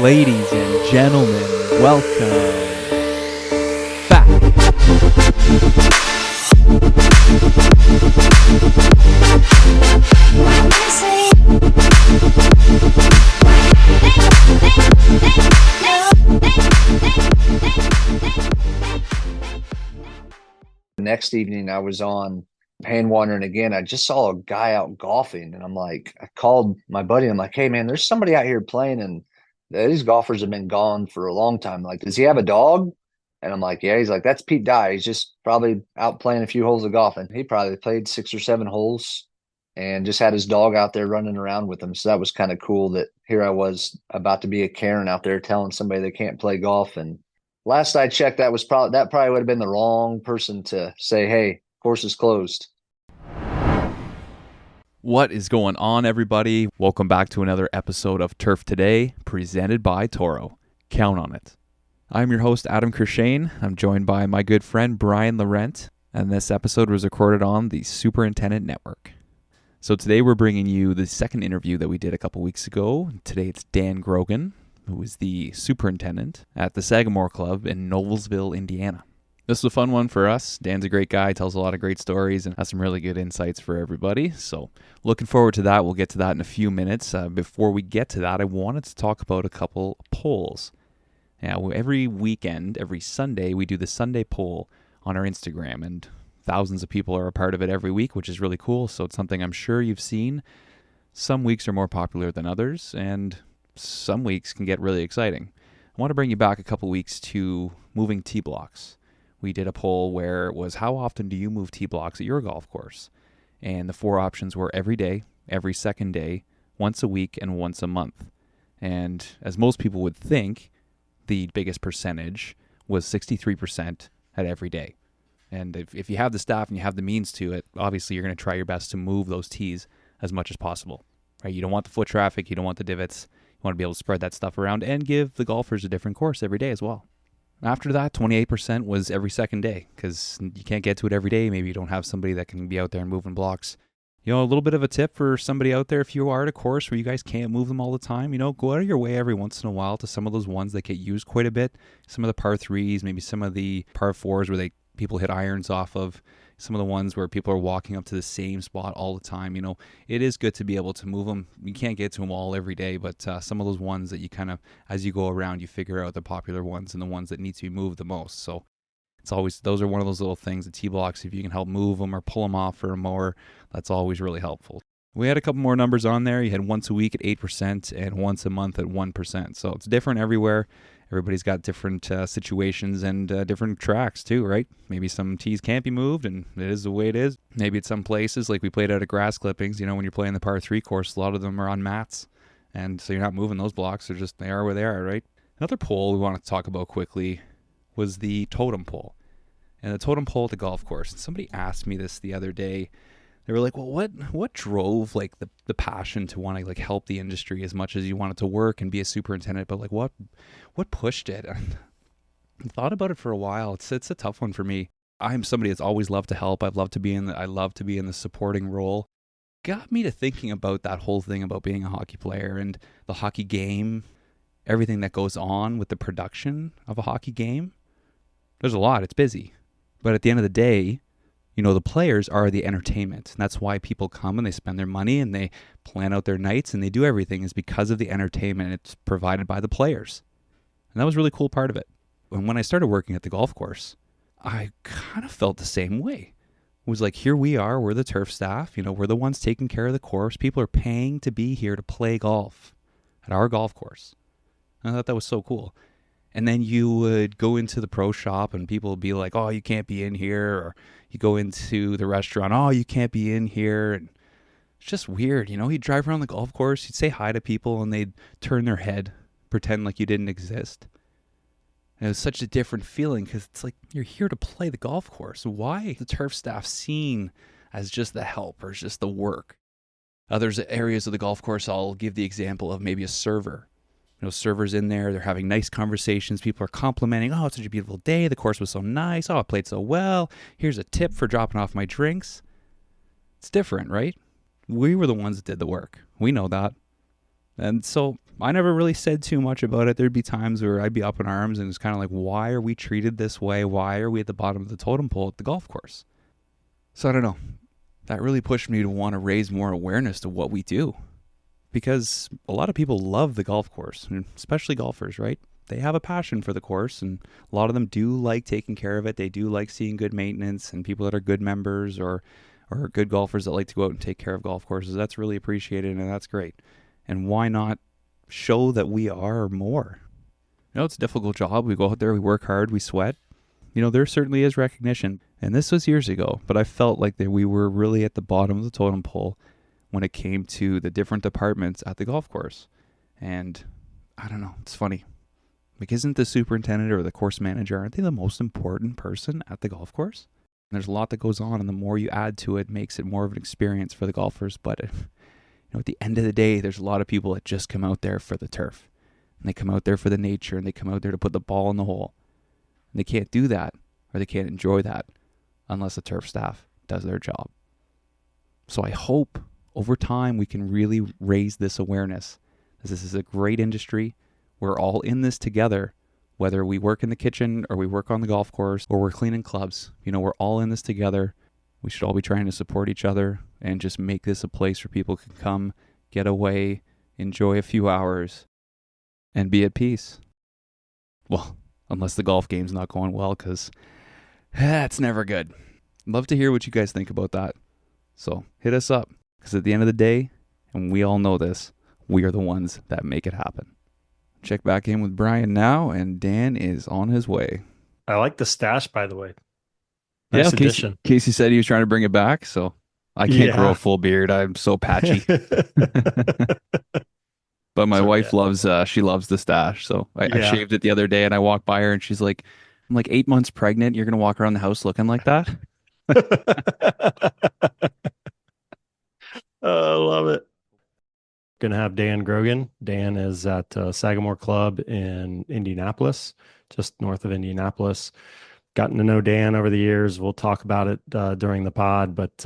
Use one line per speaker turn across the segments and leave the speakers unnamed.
Ladies and gentlemen, welcome back.
The next evening I was on hand wandering again. I just saw a guy out golfing, and I called my buddy. I'm like, hey man, there's somebody out here playing, and these golfers have been gone for a long time. Like, does he have a dog? And I'm like, yeah. He's like, that's Pete Dye. He's just probably out playing a few holes of golf. And he probably played 6 or 7 holes and just had his dog out there running around with him. So that was kind of cool that here I was about to be a Karen out there telling somebody they can't play golf. And last I checked, that probably would have been the wrong person to say, hey, course is closed.
What is going on, everybody? Welcome back to another episode of Turf Today, presented by Toro. Count on it. I'm your host, Adam Kershane. I'm joined by my good friend, Brian Laurent, and this episode was recorded on the Superintendent Network. So today we're bringing you the second interview that we did a couple weeks ago. Today it's Dan Grogan, who is the superintendent at the Sagamore Club in Noblesville, Indiana. This was a fun one for us. Dan's a great guy, tells a lot of great stories, and has some really good insights for everybody. So looking forward to that. We'll get to that in a few minutes. Before we get to that, I wanted to talk about a couple polls. Now, every weekend, every Sunday, we do the Sunday poll on our Instagram, and thousands of people are a part of it every week, which is really cool. So it's something I'm sure you've seen. Some weeks are more popular than others, and some weeks can get really exciting. I want to bring you back a couple weeks to moving tee blocks. We did a poll where it was, how often do you move tee blocks at your golf course? And the four options were every day, every second day, once a week, and once a month. And as most people would think, the biggest percentage was 63% at every day. And if you have the staff and you have the means to it, obviously you're going to try your best to move those tees as much as possible. Right? You don't want the foot traffic, you don't want the divots. You want to be able to spread that stuff around and give the golfers a different course every day as well. After that, 28% was every second day, because you can't get to it every day. Maybe you don't have somebody that can be out there and moving blocks. You know, a little bit of a tip for somebody out there, if you are at a course where you guys can't move them all the time, go out of your way every once in a while to some of those ones that get used quite a bit. Some of the par threes, maybe some of the par fours where people hit irons off of, some of the ones where people are walking up to the same spot all the time. It is good to be able to move them. You can't get to them all every day, but some of those ones that you kind of, as you go around, you figure out the popular ones and the ones that need to be moved the most. So those are one of those little things, the tee blocks, if you can help move them or pull them off for a mower, that's always really helpful. We had a couple more numbers on there. You had once a week at 8% and once a month at 1%. So it's different everywhere. Everybody's got different situations and different tracks too, right? Maybe some tees can't be moved, and it is the way it is. Maybe at some places, like we played out of grass clippings, when you're playing the par 3 course, a lot of them are on mats, and so you're not moving those blocks. They are where they are, right? Another poll we want to talk about quickly was the totem pole. And the totem pole at the golf course. And somebody asked me this the other day. They were like, well, what drove the passion to want to help the industry as much as you wanted to work and be a superintendent, but what pushed it? And I thought about it for a while. It's a tough one for me. I'm somebody that's always loved to help. I love to be in the supporting role. Got me to thinking about that whole thing about being a hockey player and the hockey game, everything that goes on with the production of a hockey game. There's a lot. It's busy. But at the end of the day, the players are the entertainment. And that's why people come and they spend their money and they plan out their nights and they do everything is because of the entertainment it's provided by the players. And that was a really cool part of it. And when I started working at the golf course, I kind of felt the same way. It was like, here we are, we're the turf staff, we're the ones taking care of the course. People are paying to be here to play golf at our golf course. And I thought that was so cool. And then you would go into the pro shop and people would be like, oh, you can't be in here. Or you go into the restaurant, oh, you can't be in here. And it's just weird. You'd drive around the golf course, you'd say hi to people and they'd turn their head, pretend like you didn't exist. And it was such a different feeling because it's like, you're here to play the golf course. Why is the turf staff seen as just the help or just the work? There's areas of the golf course, I'll give the example of maybe a server. Servers in there, they're having nice conversations. People are complimenting, oh, it's such a beautiful day. The course was so nice. Oh, I played so well. Here's a tip for dropping off my drinks. It's different, right? We were the ones that did the work. We know that. And so I never really said too much about it. There'd be times where I'd be up in arms and it's kind of like, why are we treated this way? Why are we at the bottom of the totem pole at the golf course? So I don't know. That really pushed me to want to raise more awareness to what we do. Because a lot of people love the golf course, and especially golfers, right? They have a passion for the course, and a lot of them do like taking care of it. They do like seeing good maintenance and people that are good members or good golfers that like to go out and take care of golf courses. That's really appreciated, and that's great. And why not show that we are more? It's a difficult job. We go out there, we work hard, we sweat. There certainly is recognition. And this was years ago, but I felt like that we were really at the bottom of the totem pole when it came to the different departments at the golf course. And I don't know, it's funny. Like, isn't the superintendent or the course manager, aren't they the most important person at the golf course? And there's a lot that goes on, and the more you add to it, makes it more of an experience for the golfers. But at the end of the day, there's a lot of people that just come out there for the turf. And they come out there for the nature, and they come out there to put the ball in the hole. And they can't do that, or they can't enjoy that, unless the turf staff does their job. So I hope over time we can really raise this awareness. This is a great industry. We're all in this together, whether we work in the kitchen or we work on the golf course or we're cleaning clubs. We're all in this together. We should all be trying to support each other and just make this a place where people can come, get away, enjoy a few hours, and be at peace. Well, unless the golf game's not going well, because that's never good. Love to hear what you guys think about that. So hit us up, because at the end of the day, and we all know this, we are the ones that make it happen. Check back in with Brian now, and Dan is on his way.
I like the stash, by the way. Nice
Yeah,
addition.
Casey said he was trying to bring it back, so I can't grow a full beard. I'm so patchy. But my wife loves she loves the stash, so I shaved it the other day, and I walked by her, and she's like, "I'm like 8 months pregnant. You're gonna walk around the house looking like that?"
I love it. Gonna have Dan Grogan. Dan is at Sagamore Club in Indianapolis, just north of Indianapolis. Gotten to know Dan over the years. We'll talk about it during the pod, but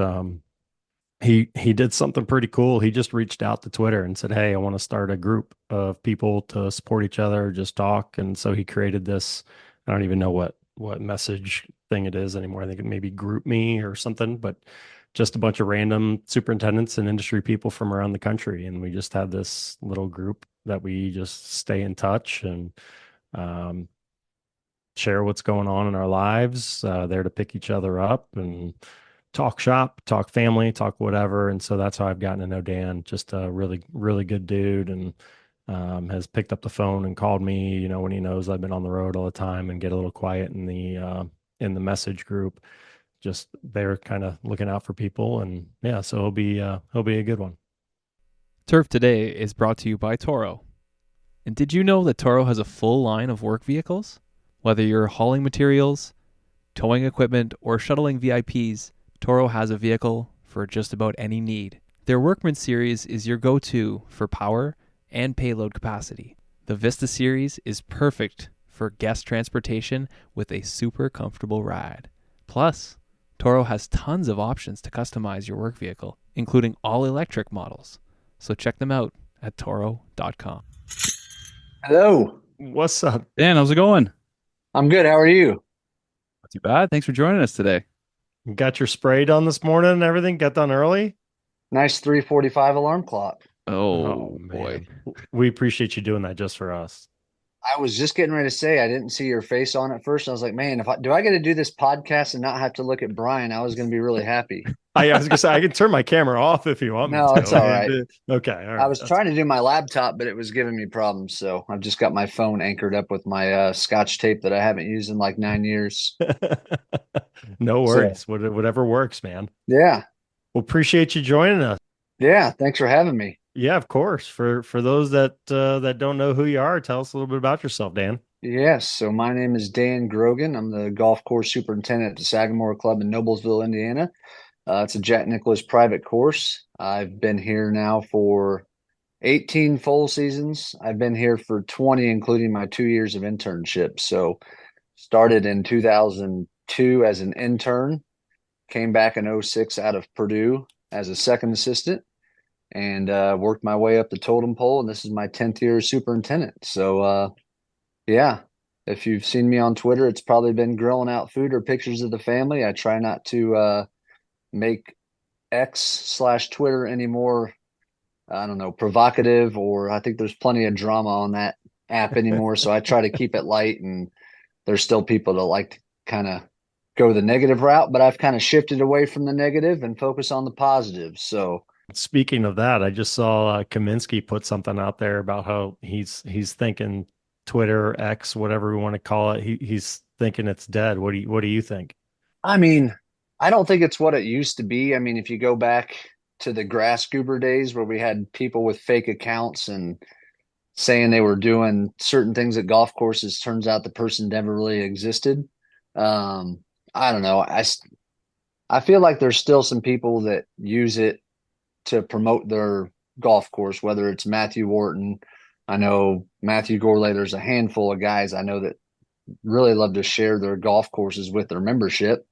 he did something pretty cool. He just reached out to Twitter and said, "Hey, I want to start a group of people to support each other, just talk." And so he created this. I don't even know what message thing it is anymore. I think it maybe Group Me or something, but just a bunch of random superintendents and industry people from around the country. And we just have this little group that we just stay in touch and share what's going on in our lives, there to pick each other up and talk shop, talk family, talk whatever. And so that's how I've gotten to know Dan, just a really, really good dude, and has picked up the phone and called me, when he knows I've been on the road all the time and get a little quiet in the message group. Just they're kind of looking out for people, and yeah, so he'll be a good one.
Turf Today is brought to you by Toro. And did you know that Toro has a full line of work vehicles? Whether you're hauling materials, towing equipment, or shuttling VIPs, Toro has a vehicle for just about any need. Their Workman series is your go-to for power and payload capacity. The Vista series is perfect for guest transportation with a super comfortable ride. Plus, Toro has tons of options to customize your work vehicle, including all electric models. So check them out at toro.com.
Hello.
What's up?
Dan, how's it going?
I'm good. How are you?
Not too bad. Thanks for joining us today.
You got your spray done this morning and everything? Got done early?
Nice 3:45 alarm clock.
Oh boy.
Man. We appreciate you doing that just for us.
I was just getting ready to say I didn't see your face on it first. I was like, man, do I get to do this podcast and not have to look at Brian? I was going to be really happy.
I was going to say, I can turn my camera off if you want me to.
No, it's all right.
Okay. All right.
I was trying to do my laptop, but it was giving me problems. So I've just got my phone anchored up with my Scotch tape that I haven't used in like 9 years.
No worries. So, whatever works, man.
Yeah.
Well, appreciate you joining us.
Yeah. Thanks for having me.
Yeah, of course. For those that don't know who you are, tell us a little bit about yourself, Dan.
Yes. So my name is Dan Grogan. I'm the golf course superintendent at the Sagamore Club in Noblesville, Indiana. It's a Jack Nicklaus private course. I've been here now for 18 full seasons. I've been here for 20, including my 2 years of internship. So started in 2002 as an intern, came back in 06 out of Purdue as a second assistant. and worked my way up the totem pole. And this is my 10th year as superintendent. So, yeah, if you've seen me on Twitter, it's probably been grilling out food or pictures of the family. I try not to make X/Twitter anymore. I don't know, provocative, or I think there's plenty of drama on that app anymore. So I try to keep it light, and there's still people that like to kind of go the negative route, but I've kind of shifted away from the negative and focus on the positive. So
Speaking of that, I just saw Kaminsky put something out there about how he's thinking Twitter, X, whatever we want to call it. He's thinking it's dead. What do you think?
I mean, I don't think it's what it used to be. I mean, if you go back to the grass goober days where we had people with fake accounts and saying they were doing certain things at golf courses, turns out the person never really existed. I don't know. I feel like there's still some people that use it to promote their golf course, whether it's Matthew Wharton. I know Matthew Gourlay, there's a handful of guys I know that really love to share their golf courses with their membership.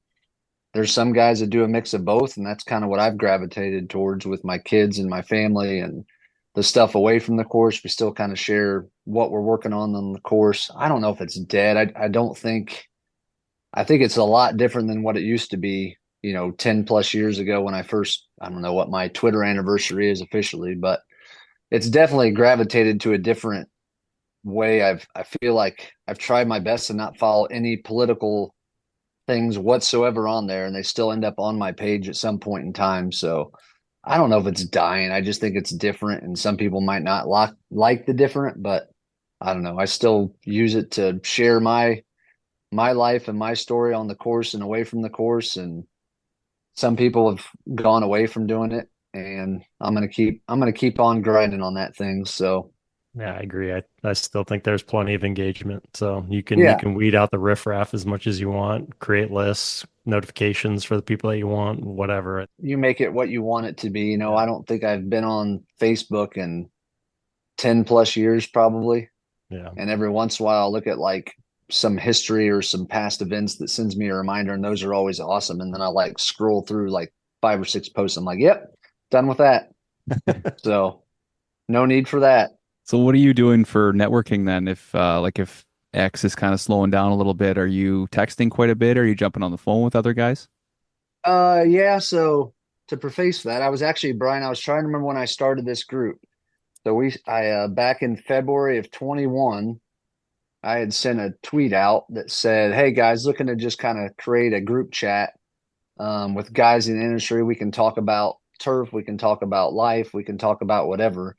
There's some guys that do a mix of both, and that's kind of what I've gravitated towards with my kids and my family and the stuff away from the course. We still kind of share what we're working on the course. I don't know if it's dead. I don't think, I think it's a lot different than what it used to be, 10 plus years ago when I first, I don't know what my Twitter anniversary is officially, but it's definitely gravitated to a different way. I feel like I've tried my best to not follow any political things whatsoever on there, and they still end up on my page at some point in time. So I don't know if it's dying. I just think it's different, and some people might not like the different, but I don't know. I still use it to share my life and my story on the course and away from the course. And some people have gone away from doing it, and I'm gonna keep on grinding on that thing. So
Yeah, I agree. I still think there's plenty of engagement. So you
yeah,
can weed out the riffraff as much as you want, create lists, notifications for the people that you want, whatever.
you make it what you want it to be.
Yeah.
I don't think I've been on Facebook in 10 plus years probably.
Yeah.
And every once in a while, I'll look at like some history or some past events that sends me a reminder, and those are always awesome. And then I like scroll through like 5 or 6 posts. I'm like, yep, done with that. So no need for that.
So what are you doing for networking then? If X is kind of slowing down a little bit, are you texting quite a bit? Are you jumping on the phone with other guys?
Yeah. So to preface that, I was actually, Brian, I was trying to remember when I started this group. So back in February of 21, I had sent a tweet out that said, hey guys, looking to just kind of create a group chat with guys in the industry. We can talk about turf, we can talk about life, we can talk about whatever.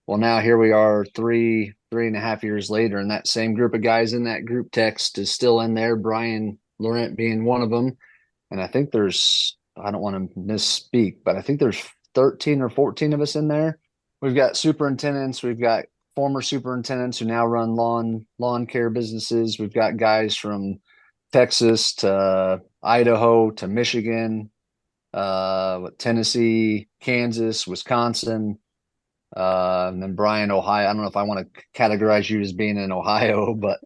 Well, now here we are 3.5 years later, and that same group of guys in that group text is still in there, Brian Laurent being one of them. And I think I don't want to misspeak, but I think there's 13 or 14 of us in there. We've got superintendents, we've got former superintendents who now run lawn care businesses. We've got guys from Texas to Idaho to Michigan, Tennessee, Kansas, Wisconsin, and then Brian, Ohio. I don't know if I want to categorize you as being in Ohio, but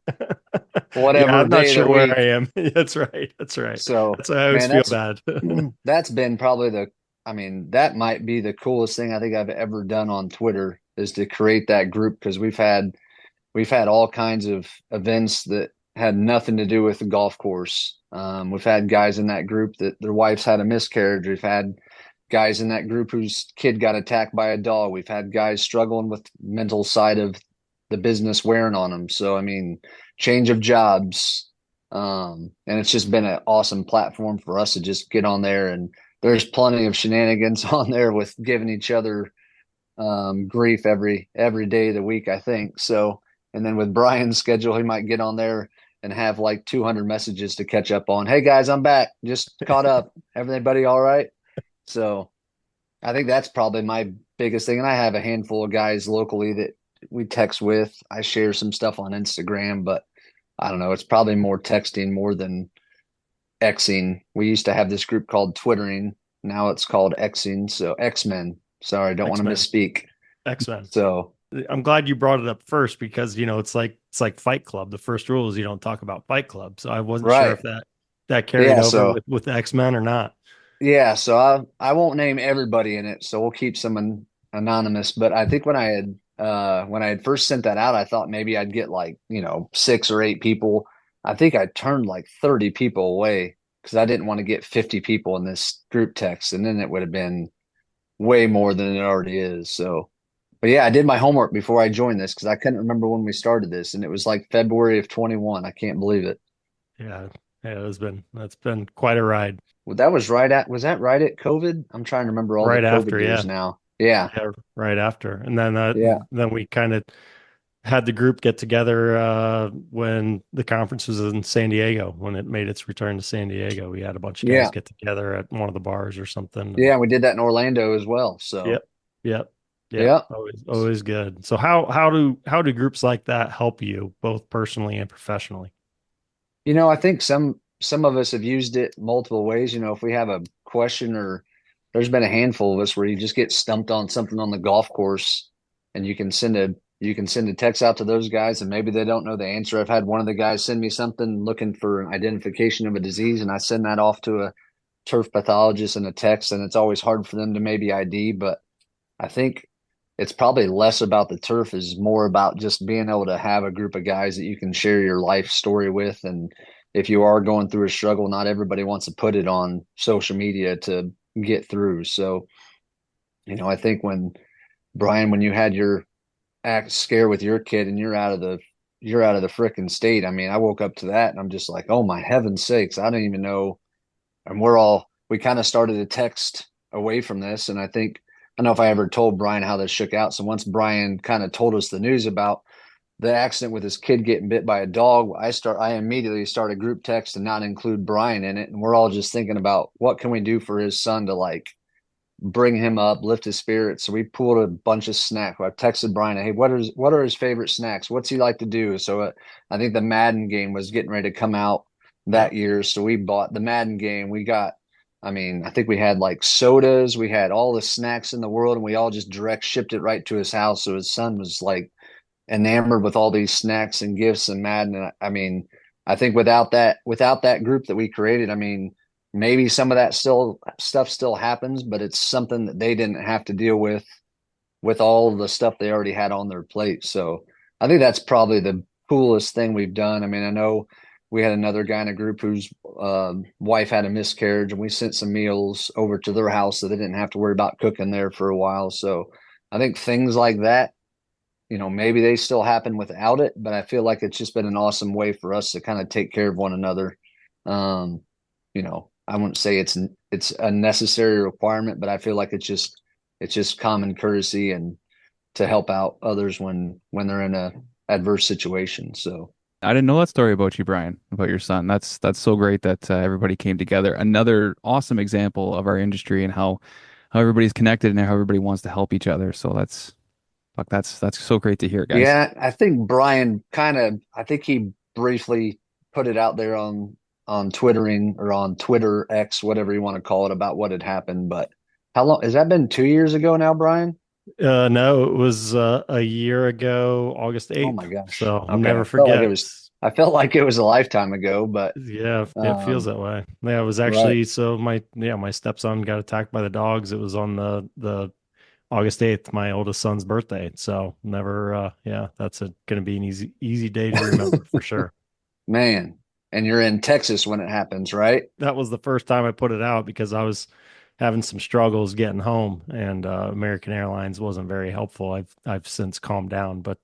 whatever
Yeah, I'm not
day of
sure
the
where
week.
I am. That's right. That's right.
So,
That's why I always
man,
feel bad.
that's been probably that might be the coolest thing I think I've ever done on Twitter is to create that group, because we've had all kinds of events that had nothing to do with the golf course. We've had guys in that group that their wives had a miscarriage. We've had guys in that group whose kid got attacked by a dog. We've had guys struggling with mental side of the business wearing on them. So, I mean, change of jobs. And it's just been an awesome platform for us to just get on there. And there's plenty of shenanigans on there with giving each other grief every day of the week, I think. So, and then with Brian's schedule, he might get on there and have like 200 messages to catch up on. Hey guys, I'm back. Just caught up. Everybody all right? So I think that's probably my biggest thing. And I have a handful of guys locally that we text with. I share some stuff on Instagram, but I don't know. It's probably more texting more than Xing. We used to have this group called Twittering. Now it's called Xing. So X-Men. Sorry, I don't want to
X-Men.
misspeak.
X-Men.
So
I'm glad you brought it up first because it's like Fight Club. The first rule is you don't talk about Fight Club. So I wasn't sure
right.
if that carried
Yeah.
over
So
with X-Men or not.
yeah. So I won't name everybody in it. So we'll keep anonymous, but I think when I had first sent that out, I thought maybe I'd get like, 6 or 8 people. I think I turned like 30 people away because I didn't want to get 50 people in this group text, and then it would have been way more than it already is. So, but yeah, I did my homework before I joined this because I couldn't remember when we started this, and it was like February of 21. I can't believe it.
Yeah, that's been quite a ride.
Well, was that right at COVID? I'm trying to remember all the
Right
COVID
after,
years
yeah.
now. Yeah.
Yeah, right after. And then
Yeah.
then we kind of had the group get together when the conference was in San Diego, when it made its return to San Diego. We had a bunch of guys
Yeah.
get together at one of the bars or something. And
Yeah. We did that in Orlando as well. So,
yep, yep, yep.
yeah.
Always good. So how do groups like that help you both personally and professionally?
I think some of us have used it multiple ways. If we have a question, or there's been a handful of us where you just get stumped on something on the golf course, and you can send a text out to those guys, and maybe they don't know the answer. I've had one of the guys send me something looking for an identification of a disease, and I send that off to a turf pathologist in a text, and it's always hard for them to maybe ID, but I think it's probably less about the turf, is more about just being able to have a group of guys that you can share your life story with. And if you are going through a struggle, not everybody wants to put it on social media to get through. So, I think Brian, when you had your act scare with your kid and you're out of the frickin' state. I mean, I woke up to that and I'm just like, oh my heaven's sakes, I don't even know. And we kind of started a text away from this. And I don't know if I ever told Brian how this shook out. So once Brian kind of told us the news about the accident with his kid getting bit by a dog, I immediately start a group text and not include Brian in it. And we're all just thinking about what can we do for his son to like bring him up, lift his spirits. So we pulled a bunch of snacks. I texted Brian, hey, what are his favorite snacks? What's he like to do? So I think the Madden game was getting ready to come out that year. So we bought the Madden game. I think we had like sodas, we had all the snacks in the world, and we all just direct shipped it right to his house. So his son was like enamored with all these snacks and gifts and Madden. And I think without that group that we created, maybe some of that stuff still happens, but it's something that they didn't have to deal with all the stuff they already had on their plate. So I think that's probably the coolest thing we've done. I know we had another guy in a group whose wife had a miscarriage, and we sent some meals over to their house so they didn't have to worry about cooking there for a while. So I think things like that, maybe they still happen without it, but I feel like it's just been an awesome way for us to kind of take care of one another. I wouldn't say it's a necessary requirement, but I feel like it's just common courtesy and to help out others when they're in a adverse situation. So
I didn't know that story about you, Brian, about your son. That's so great that everybody came together. Another awesome example of our industry and how everybody's connected and how everybody wants to help each other. So that's so great to hear, guys.
yeah, I think Brian I think he briefly put it out there on Twittering or on Twitter X, whatever you want to call it, about what had happened. But how long has that been? 2 years ago now, Brian?
No, it was a year ago, August
Oh my
8th.
gosh.
So
Okay.
never forget.
I felt like it was a lifetime ago, but
Yeah, it feels that way. Yeah, it was
right.
actually so my stepson got attacked by the dogs. It was on the August 8th, my oldest son's birthday. So never yeah, that's gonna be an easy day to remember for sure.
Man. And you're in Texas when it happens, right?
That was the first time I put it out because I was having some struggles getting home, and American Airlines wasn't very helpful. I've since calmed down, but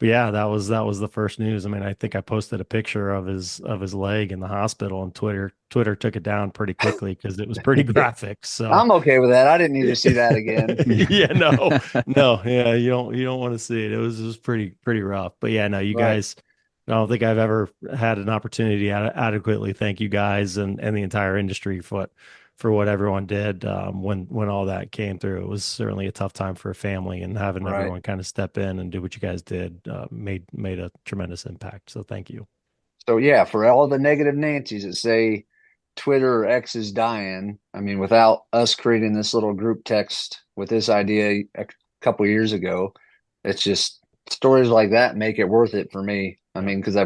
yeah, that was the first news. I think I posted a picture of his leg in the hospital, and Twitter took it down pretty quickly because it was pretty graphic. So
I'm okay with that. I didn't need to see that again.
yeah, no, yeah, you don't want to see it. It was pretty rough. But yeah, no, you
Right.
guys. I don't think I've ever had an opportunity to adequately thank you guys and the entire industry for what everyone did when all that came through. It was certainly a tough time for a family, and having
Right.
everyone kind of step in and do what you guys did made a tremendous impact. So thank you.
So yeah, for all the negative Nancy's that say Twitter or X is dying, without us creating this little group text with this idea a couple years ago, it's just stories like that make it worth it for me.
Yeah.
Because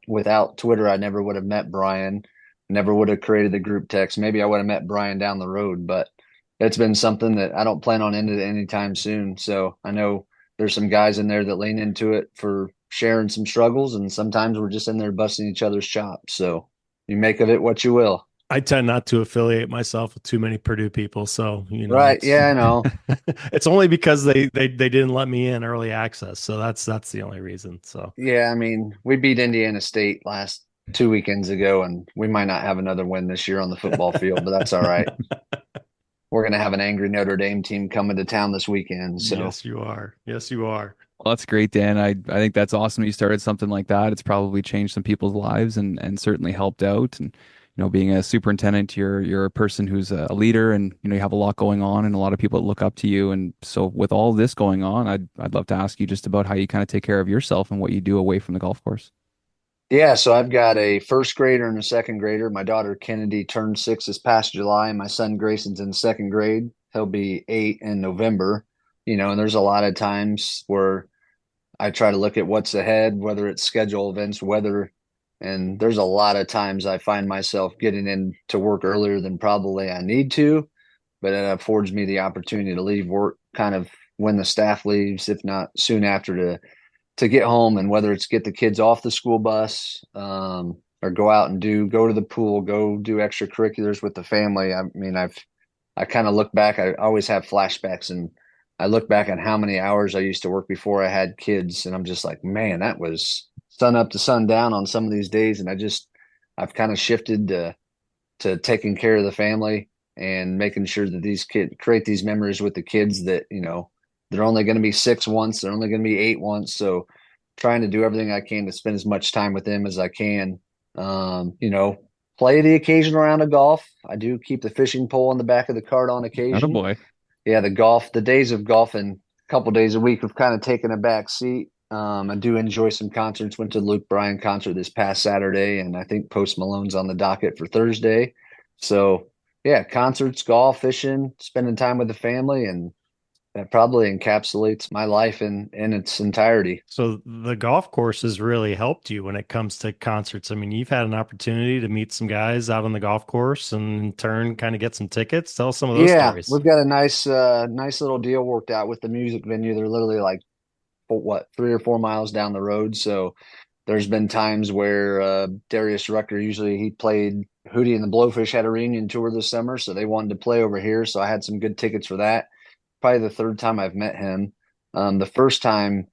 without Twitter, I never would have met Brian, never would have created the group text. Maybe I would have met Brian down the road, but it's been something that I don't plan on ending anytime soon. So I know there's some guys in there that lean into it for sharing some struggles, and sometimes we're just in there busting each other's chops. So you make of it what you will.
I tend not to affiliate myself with too many Purdue people, so
Right.
it's
Yeah, I know.
it's only because they didn't let me in early access, so that's the only reason. So
Yeah, I mean, we beat Indiana State last 2 weekends ago, and we might not have another win this year on the football field, but that's all right. We're going to have an angry Notre Dame team coming to town this weekend. So,
yes, you are. Yes, you are.
Well, that's great, Dan. I think that's awesome. You started something like that. It's probably changed some people's lives and certainly helped out. And being a superintendent, you're a person who's a leader, and you have a lot going on, and a lot of people that look up to you. And so, with all this going on, I'd love to ask you just about how you kind of take care of yourself and what you do away from the golf course.
yeah, so I've got a first grader and a second grader. My daughter Kennedy turned 6 this past July. My son Grayson's in second grade. He'll be 8 in November. And there's a lot of times where I try to look at what's ahead, whether it's schedule events, weather, and there's a lot of times I find myself getting in to work earlier than probably I need to, but it affords me the opportunity to leave work kind of when the staff leaves, if not soon after, to get home, and whether it's get the kids off the school bus, or go out and go to the pool, go do extracurriculars with the family. I mean, I kind of look back. I always have flashbacks, and I look back on how many hours I used to work before I had kids, and I'm just like, man, that was sun up to sundown on some of these days. And I've kind of shifted to taking care of the family and making sure that these kids create these memories with the kids that, they're only going to be 6 once, they're only going to be 8 once. So trying to do everything I can to spend as much time with them as I can. Play the occasional round of golf. I do keep the fishing pole on the back of the cart on occasion.
Attaboy.
Yeah, the days of golfing a couple days a week have kind of taken a back seat. I do enjoy some concerts. Went to the Luke Bryan concert this past Saturday, and I think Post Malone's on the docket for Thursday. So yeah, concerts, golf, fishing, spending time with the family, and that probably encapsulates my life in its entirety.
So the golf course has really helped you when it comes to concerts. I mean, you've had an opportunity to meet some guys out on the golf course and in turn kind of get some tickets. Tell us some of those
Yeah,
stories.
we've got a nice little deal worked out with the music venue. They're literally like, what, 3 or 4 miles down the road. So there's been times where Darius Rucker, usually he played, Hootie and the Blowfish had a reunion tour this summer, so they wanted to play over here. So I had some good tickets for that. Probably the third time I've met him. The first time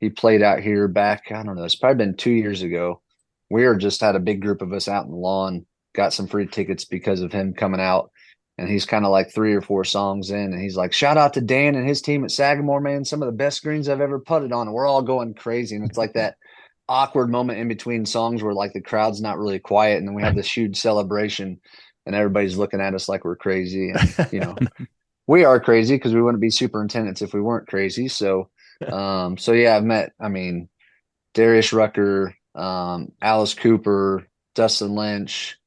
he played out here back, I don't know, it's probably been 2 years ago. We were just had a big group of us out in the lawn, got some free tickets because of him coming out. And he's kind of like 3 or 4 songs in, and he's like, shout out to Dan and his team at Sagamore, man. Some of the best greens I've ever putted on. And we're all going crazy. And it's like that awkward moment in between songs where like the crowd's not really quiet. And then we have this huge celebration, and everybody's looking at us like we're crazy. And, we are crazy because we wouldn't be superintendents if we weren't crazy. So yeah, I mean, Darius Rucker, Alice Cooper, Dustin Lynch,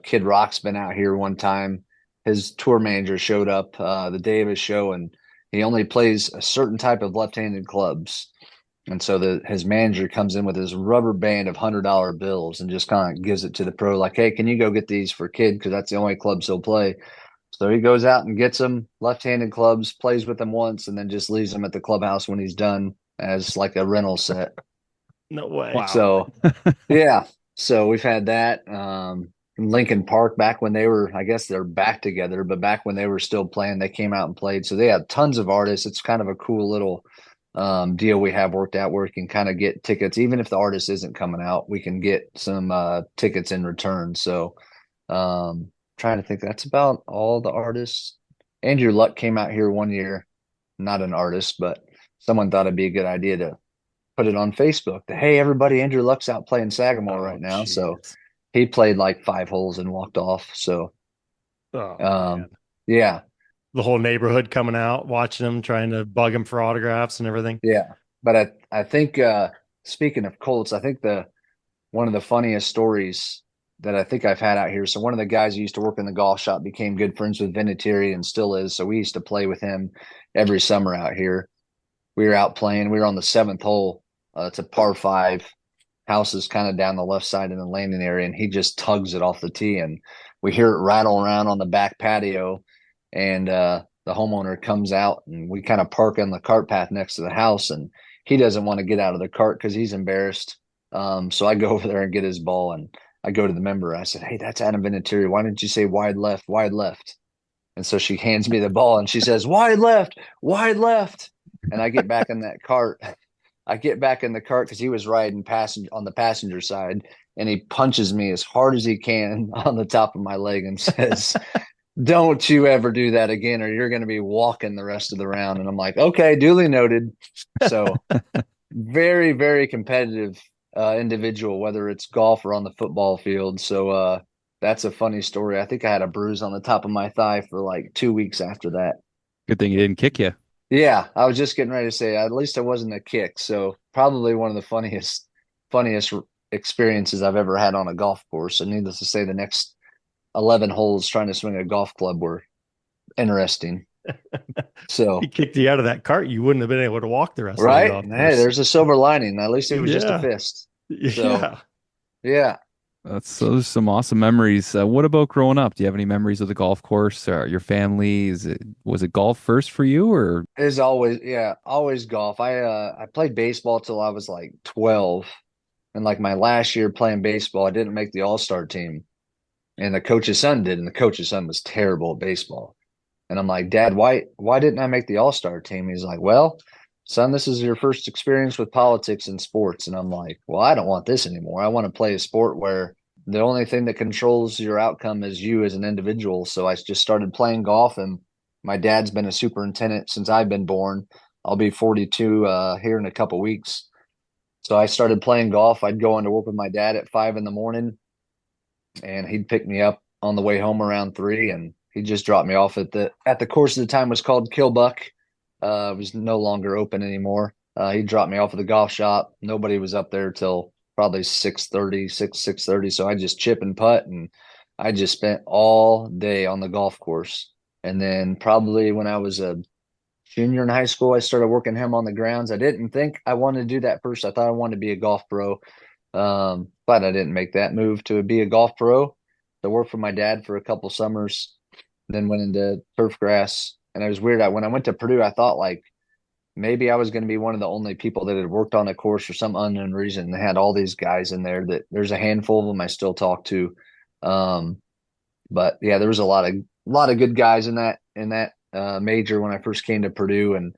Kid Rock's been out here one time. His tour manager showed up the day of his show, and he only plays a certain type of left-handed clubs. And so his manager comes in with his rubber band of $100 bills and just kind of gives it to the pro, like, hey, can you go get these for Kid? Because that's the only clubs he'll play. So he goes out and gets them left-handed clubs, plays with them once, and then just leaves them at the clubhouse when he's done as like a rental set.
No way.
Wow.
So yeah, so we've had that. Lincoln Park, back when they were, I guess they're back together, but back when they were still playing, they came out and played. So they have tons of artists. It's kind of a cool little deal we have worked out where we can kind of get tickets, even if the artist isn't coming out, we can get some tickets in return. So trying to think, that's about all the artists. Andrew Luck came out here one year, not an artist, but someone thought it'd be a good idea to put it on Facebook that, hey, everybody, Andrew Luck's out playing Sagamore right now.
Geez.
So he played like 5 holes and walked off. So
Oh,
um
man.
yeah,
The whole neighborhood coming out, watching him, trying to bug him for autographs and everything.
yeah. But I think speaking of Colts, I think one of the funniest stories that I think I've had out here. So one of the guys who used to work in the golf shop became good friends with Vinatieri and still is. So we used to play with him every summer out here. We were out playing. We were on the 7th hole. It's a par 5. House is kind of down the left side in the landing area, and he just tugs it off the tee, and we hear it rattle around on the back patio. and the homeowner comes out, and we kind of park on the cart path next to the house, and he doesn't want to get out of the cart because he's embarrassed. So I go over there and get his ball, and I go to the member. I said, "Hey, that's Adam Vinatieri. Why didn't you say wide left, wide left?" And so she hands me the ball, and she says, "Wide left, wide left." And I get back in that cart. I get back in the cart because he was riding on the passenger side, and he punches me as hard as he can on the top of my leg and says, "Don't you ever do that again, or you're going to be walking the rest of the round." And I'm like, "Okay, duly noted." So very, very competitive individual, whether it's golf or on the football field. So that's a funny story. I think I had a bruise on the top of my thigh for like 2 weeks after that.
Good thing he didn't kick you.
Yeah, I was just getting ready to say at least it wasn't a kick. So probably one of the funniest experiences I've ever had on a golf course. And needless to say, the next 11 holes trying to swing a golf club were interesting. So
He kicked you out of that cart, you wouldn't have been able to walk the rest of the
right,
golf
hey,
course.
there's a silver lining. At least it was just a fist. So yeah.
Those are some awesome memories. What about growing up? Do you have any memories of the golf course or your family? Was it golf first for you, or
It's always golf. I played baseball till I was like 12. And like my last year playing baseball, I didn't make the all-star team. And the coach's son did, and the coach's son was terrible at baseball. And I'm like, "Dad, why didn't I make the all-star team?" He's like, "Well, son, this is your first experience with politics and sports." And I'm like, "Well, I don't want this anymore. I want to play a sport where the only thing that controls your outcome is you as an individual." So I just started playing golf, and my dad's been a superintendent since I've been born. I'll be 42 here in a couple weeks. So I started playing golf. I'd go into work with my dad at 5 in the morning, and he'd pick me up on the way home around 3, and he just dropped me off at the course at the time was called Killbuck. It was no longer open anymore. He dropped me off at the golf shop. Nobody was up there till probably 6:30. So I just chip and putt, and I just spent all day on the golf course. And then probably when I was a junior in high school, I started working him on the grounds. I didn't think I wanted to do that first. I thought I wanted to be a golf pro. But I didn't make that move to be a golf pro. I worked for my dad for a couple summers, then went into turf grass. And it was weird. When I went to Purdue, I thought like maybe I was going to be one of the only people that had worked on a course for some unknown reason. They had all these guys in there that there's a handful of them I still talk to. But yeah, there was a lot of good guys in that major when I first came to Purdue. And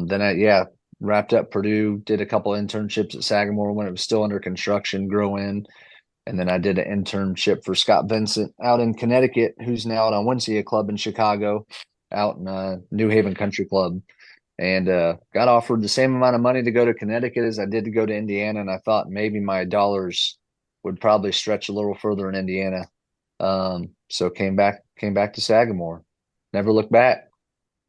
then wrapped up Purdue, did a couple internships at Sagamore when it was still under construction, grow in. And then I did an internship for Scott Vincent out in Connecticut, who's now at Onesia Club in Chicago, out in New Haven Country Club. And got offered the same amount of money to go to Connecticut as I did to go to Indiana. And I thought maybe my dollars would probably stretch a little further in Indiana. So came back to Sagamore. Never looked back.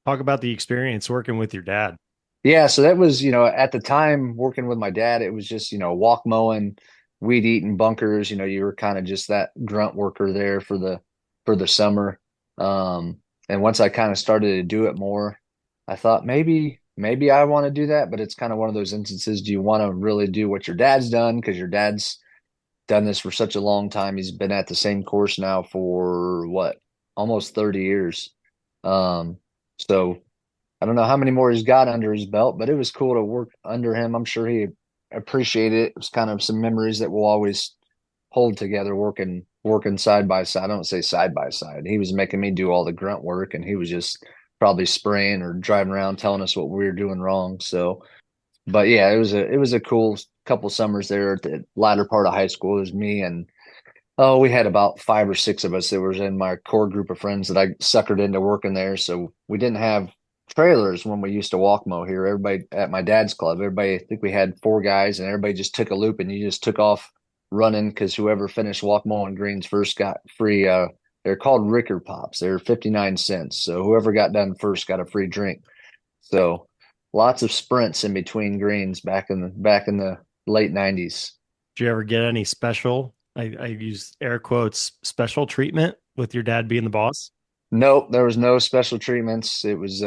Talk about the experience working with your dad.
Yeah, so that was, at the time working with my dad, it was just, walk mowing, weed eating bunkers. You were kind of just that grunt worker there for the summer. And once I kind of started to do it more, I thought maybe I want to do that, but it's kind of one of those instances. Do you want to really do what your dad's done? Because your dad's done this for such a long time. He's been at the same course now for almost 30 years. So I don't know how many more he's got under his belt, but it was cool to work under him. I'm sure he appreciated it. It was kind of some memories that we'll always hold together, working side by side. I don't say side by side. He was making me do all the grunt work, and he was just probably spraying or driving around telling us what we were doing wrong. So, but yeah, it was a cool couple summers there at the latter part of high school. It was me and we had about 5 or 6 of us that was in my core group of friends that I suckered into working there. So we didn't have trailers when we used to walk mow here. Everybody at my dad's club, I think we had 4 guys, and everybody just took a loop, and you just took off running because whoever finished walk mowing greens first got free. They're called Ricker Pops. They're 59 cents. So whoever got done first got a free drink. So lots of sprints in between greens back in the late 90s.
Did you ever get any special, I use air quotes, special treatment with your dad being the boss?
Nope, there was no special treatments. It was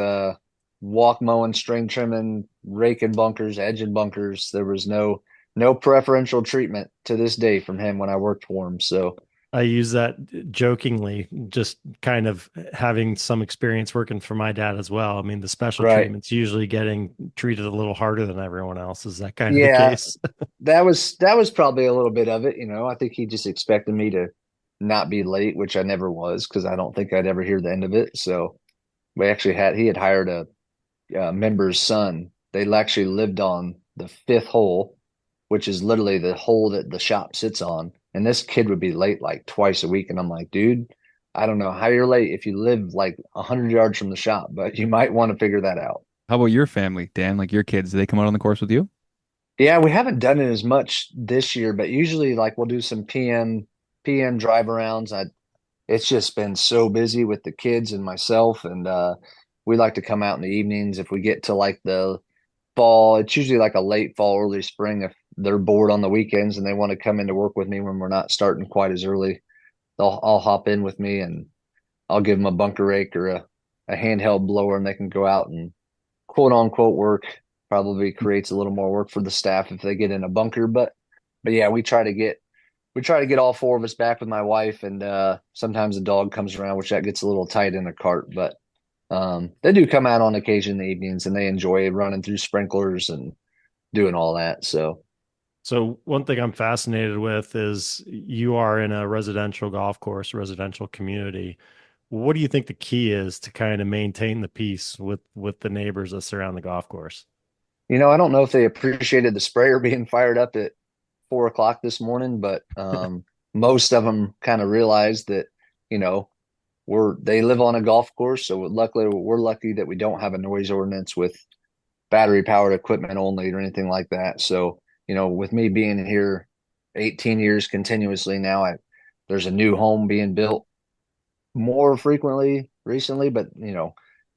walk mowing, string trimming, raking bunkers, edging bunkers. There was no preferential treatment to this day from him when I worked for him. So
I use that jokingly, just kind of having some experience working for my dad as well. I mean, the special
Right.
treatment's usually getting treated a little harder than everyone else. Is that kind of the
Yeah,
case?
that was probably a little bit of it. I think he just expected me to not be late, which I never was because I don't think I'd ever hear the end of it. So he had hired a member's son. They actually lived on the fifth hole, which is literally the hole that the shop sits on. And this kid would be late like twice a week. And I'm like, dude, I don't know how you're late if you live like 100 yards from the shop, but you might want to figure that out.
How about your family, Dan? Like your kids, do they come out on the course with you?
Yeah, we haven't done it as much this year, but usually like we'll do some PM drive arounds. It's just been so busy with the kids and myself, and we like to come out in the evenings if we get to like the fall. It's usually like a late fall, early spring if they're bored on the weekends and they want to come in to work with me when we're not starting quite as early. I'll hop in with me and I'll give them a bunker rake or a handheld blower and they can go out and quote unquote work. Probably creates a little more work for the staff if they get in a bunker, but yeah, we try to get all four of us back with my wife, and sometimes the dog comes around, which that gets a little tight in a cart. But they do come out on occasion in the evenings, and they enjoy running through sprinklers and doing all that. So
So one thing I'm fascinated with is you are in a residential golf course, residential community. What do you think the key is to kind of maintain the peace with the neighbors that surround the golf course?
I don't know if they appreciated the sprayer being fired up at 4 o'clock this morning, but most of them kind of realized that you know they live on a golf course, so luckily we're lucky that we don't have a noise ordinance with battery powered equipment only or anything like that. So, with me being here 18 years continuously now, there's a new home being built more frequently recently, but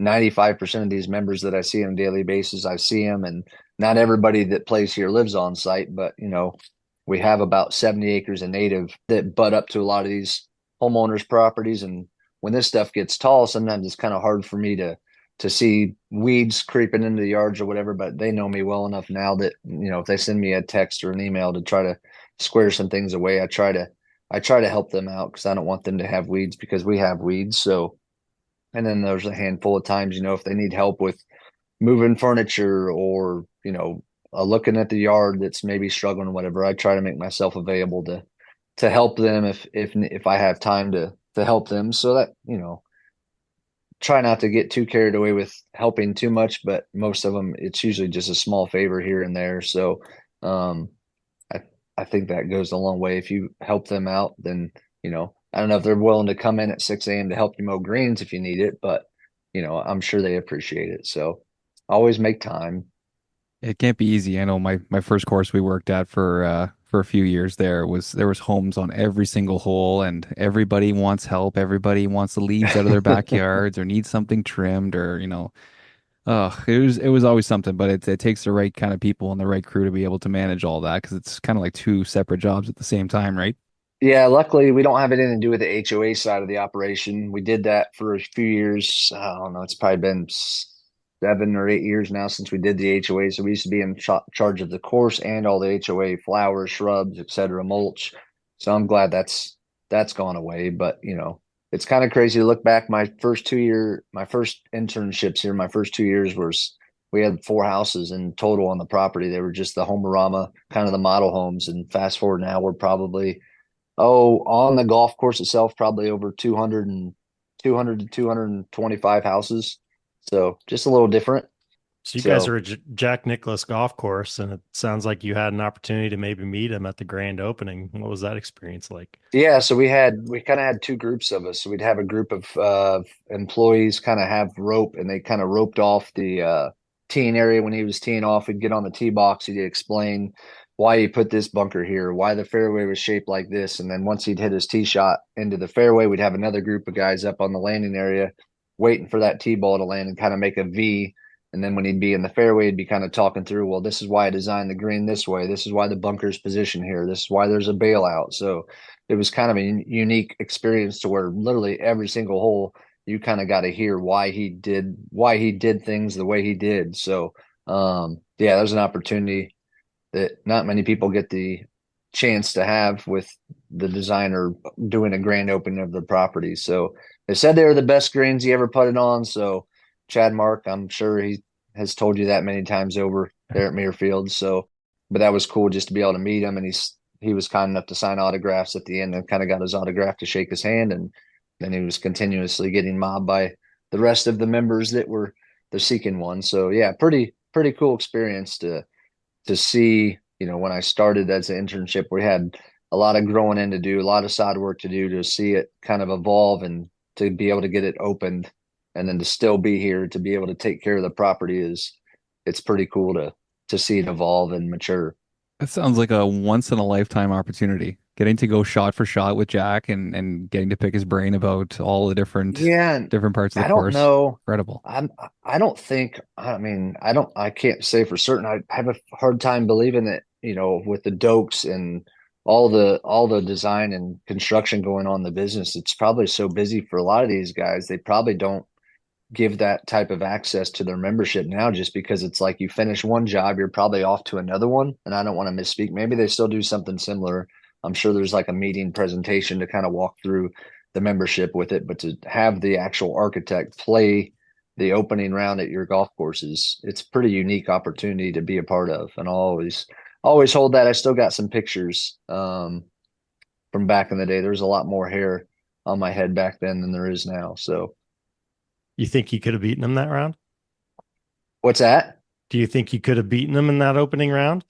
95% of these members that I see on a daily basis, I see them, and not everybody that plays here lives on site, but we have about 70 acres of native that butt up to a lot of these homeowners' properties. And when this stuff gets tall, sometimes it's kind of hard for me to see weeds creeping into the yards or whatever, but they know me well enough now that, if they send me a text or an email to try to square some things away, I try to help them out because I don't want them to have weeds because we have weeds. So, and then there's a handful of times, if they need help with moving furniture or, looking at the yard that's maybe struggling or whatever, I try to make myself available to help them if I have time to help them. So that, try not to get too carried away with helping too much, but most of them, it's usually just a small favor here and there. So, um, I, I think that goes a long way. If you help them out, then, I don't know if they're willing to come in at 6 a.m. to help you mow greens if you need it, but, I'm sure they appreciate it. So always make time.
It can't be easy. I know my first course we worked at for a few years there was homes on every single hole and everybody wants help. Everybody wants the leaves out of their backyards or needs something trimmed or it was always something, but it takes the right kind of people and the right crew to be able to manage all that because it's kind of like two separate jobs at the same time, right?
Yeah, luckily we don't have anything to do with the HOA side of the operation. We did that for a few years. I don't know, it's probably been 7 or 8 years now since we did the HOA. So we used to be in charge of the course and all the HOA flowers, shrubs, etc., mulch. So I'm glad that's gone away. But it's kind of crazy to look back. My first internships here, my first 2 years was we had four houses in total on the property. They were just the Homerama, kind of the model homes. And fast forward now, we're probably on the golf course itself, probably over 200 to 225 houses. So just a little different.
So you guys are
So
a Jack Nicklaus golf course, and it sounds like you had an opportunity to maybe meet him at the grand opening. What was that experience like?
yeah, so we kind of had two groups of us. So we'd have a group of employees kind of have rope, and they kind of roped off the teeing area when he was teeing off. We'd get on the tee box. He'd explain why he put this bunker here, why the fairway was shaped like this, and then once he'd hit his tee shot into the fairway, we'd have another group of guys up on the landing area waiting for that tee ball to land and kind of make a V. And then when he'd be in the fairway, he'd be kind of talking through, well, this is why I designed the green this way. This is why the bunker's positioned here. This is why there's a bailout. So it was kind of a unique experience to where literally every single hole you kind of got to hear why he did things the way he did. So there's an opportunity that not many people get the chance to have with the designer doing a grand opening of the property. So they said they were the best greens he ever putted on. So Chad Mark, I'm sure he has told you that many times over there at Muirfield. So, but that was cool just to be able to meet him, and he was kind enough to sign autographs at the end, and kind of got his autograph to shake his hand, and then he was continuously getting mobbed by the rest of the members that were the seeking one. So yeah, pretty cool experience to see. When I started as an internship, we had a lot of growing in to do, a lot of side work to do, to see it kind of evolve and to be able to get it opened, and then to still be here to be able to take care of the property it's pretty cool to see it evolve and mature.
That sounds like a once in a lifetime opportunity. Getting to go shot for shot with Jack and getting to pick his brain about all the
Yeah, and
different parts of the
I don't
course.
know.
Incredible.
I don't think. I mean, I can't say for certain. I have a hard time believing that with the dokes and all the design and construction going on in the business, it's probably so busy for a lot of these guys. They probably don't give that type of access to their membership now, just because it's like you finish one job, you're probably off to another one. And I don't want to misspeak. Maybe they still do something similar. I'm sure there's like a meeting presentation to kind of walk through the membership with it, but to have the actual architect play the opening round at your golf courses, it's a pretty unique opportunity to be a part of. And I'll always hold that. I still got some pictures from back in the day. There's a lot more hair on my head back then than there is now. So
You think you could have beaten him that round?
what's that?
Do you think you could have beaten him in that opening round?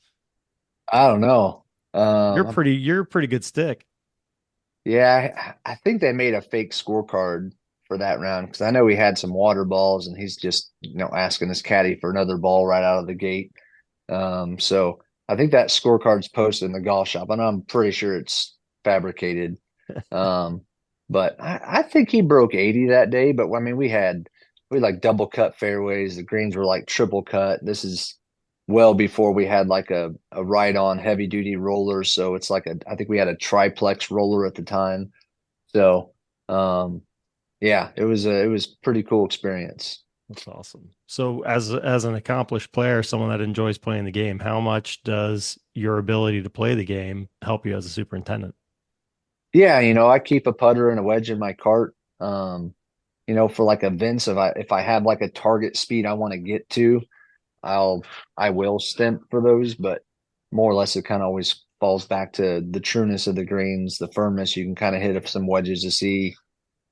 I don't know.
You're a pretty good stick.
Yeah, I think they made a fake scorecard for that round, because I know he had some water balls, and he's just asking his caddy for another ball right out of the gate. So I think that scorecard's posted in the golf shop, and I'm pretty sure it's fabricated. Um, but I think he broke 80 that day. But I mean, we like double cut fairways. The greens were like triple cut. This is well before we had like a ride on heavy duty roller. So it's like I think we had a triplex roller at the time. So yeah, it was pretty cool experience.
That's awesome. So as an accomplished player, someone that enjoys playing the game, how much does your ability to play the game help you as a superintendent?
Yeah, I keep a putter and a wedge in my cart. For like events, if I have like a target speed I want to get to, I will stimp for those, but more or less it kind of always falls back to the trueness of the greens, the firmness. You can kind of hit some wedges to see,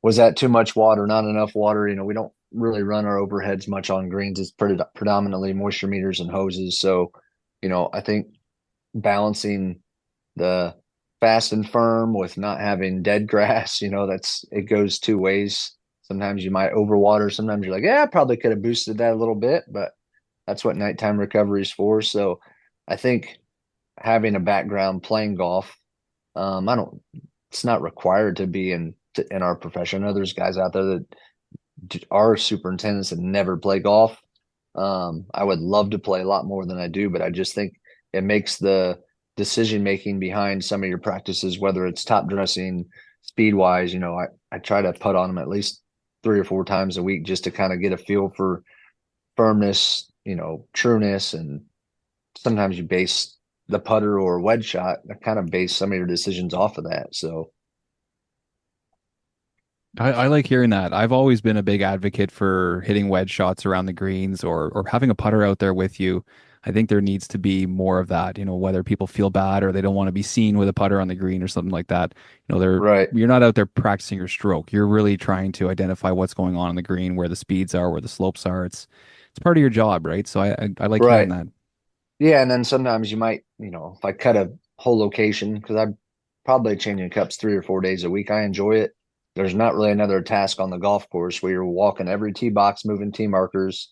was that too much water, not enough water. We don't really run our overheads much on greens. It's predominantly moisture meters and hoses. So, I think balancing the fast and firm with not having dead grass, it goes two ways. Sometimes you might overwater. Sometimes you're like, yeah, I probably could have boosted that a little bit, but that's what nighttime recovery is for. So I think having a background playing golf, it's not required to be in our profession. I know there's guys out there that are superintendents and never play golf. I would love to play a lot more than I do, but I just think it makes the decision making behind some of your practices, whether it's top dressing, speed wise, I try to putt on them at least 3 or 4 times a week just to kind of get a feel for firmness, trueness. And sometimes you base the putter or wedge shot, I kind of base some of your decisions off of that. So
I like hearing that. I've always been a big advocate for hitting wedge shots around the greens or having a putter out there with you. I think there needs to be more of that, whether people feel bad or they don't want to be seen with a putter on the green or something like that.
right.
You're not out there practicing your stroke. You're really trying to identify what's going on the green, where the speeds are, where the slopes are. It's part of your job, right? So I like hearing
Right.
that.
Yeah. And then sometimes you might, if I cut a whole location, because I'm probably changing cups 3 or 4 days a week, I enjoy it. There's not really another task on the golf course where you're walking every tee box, moving tee markers.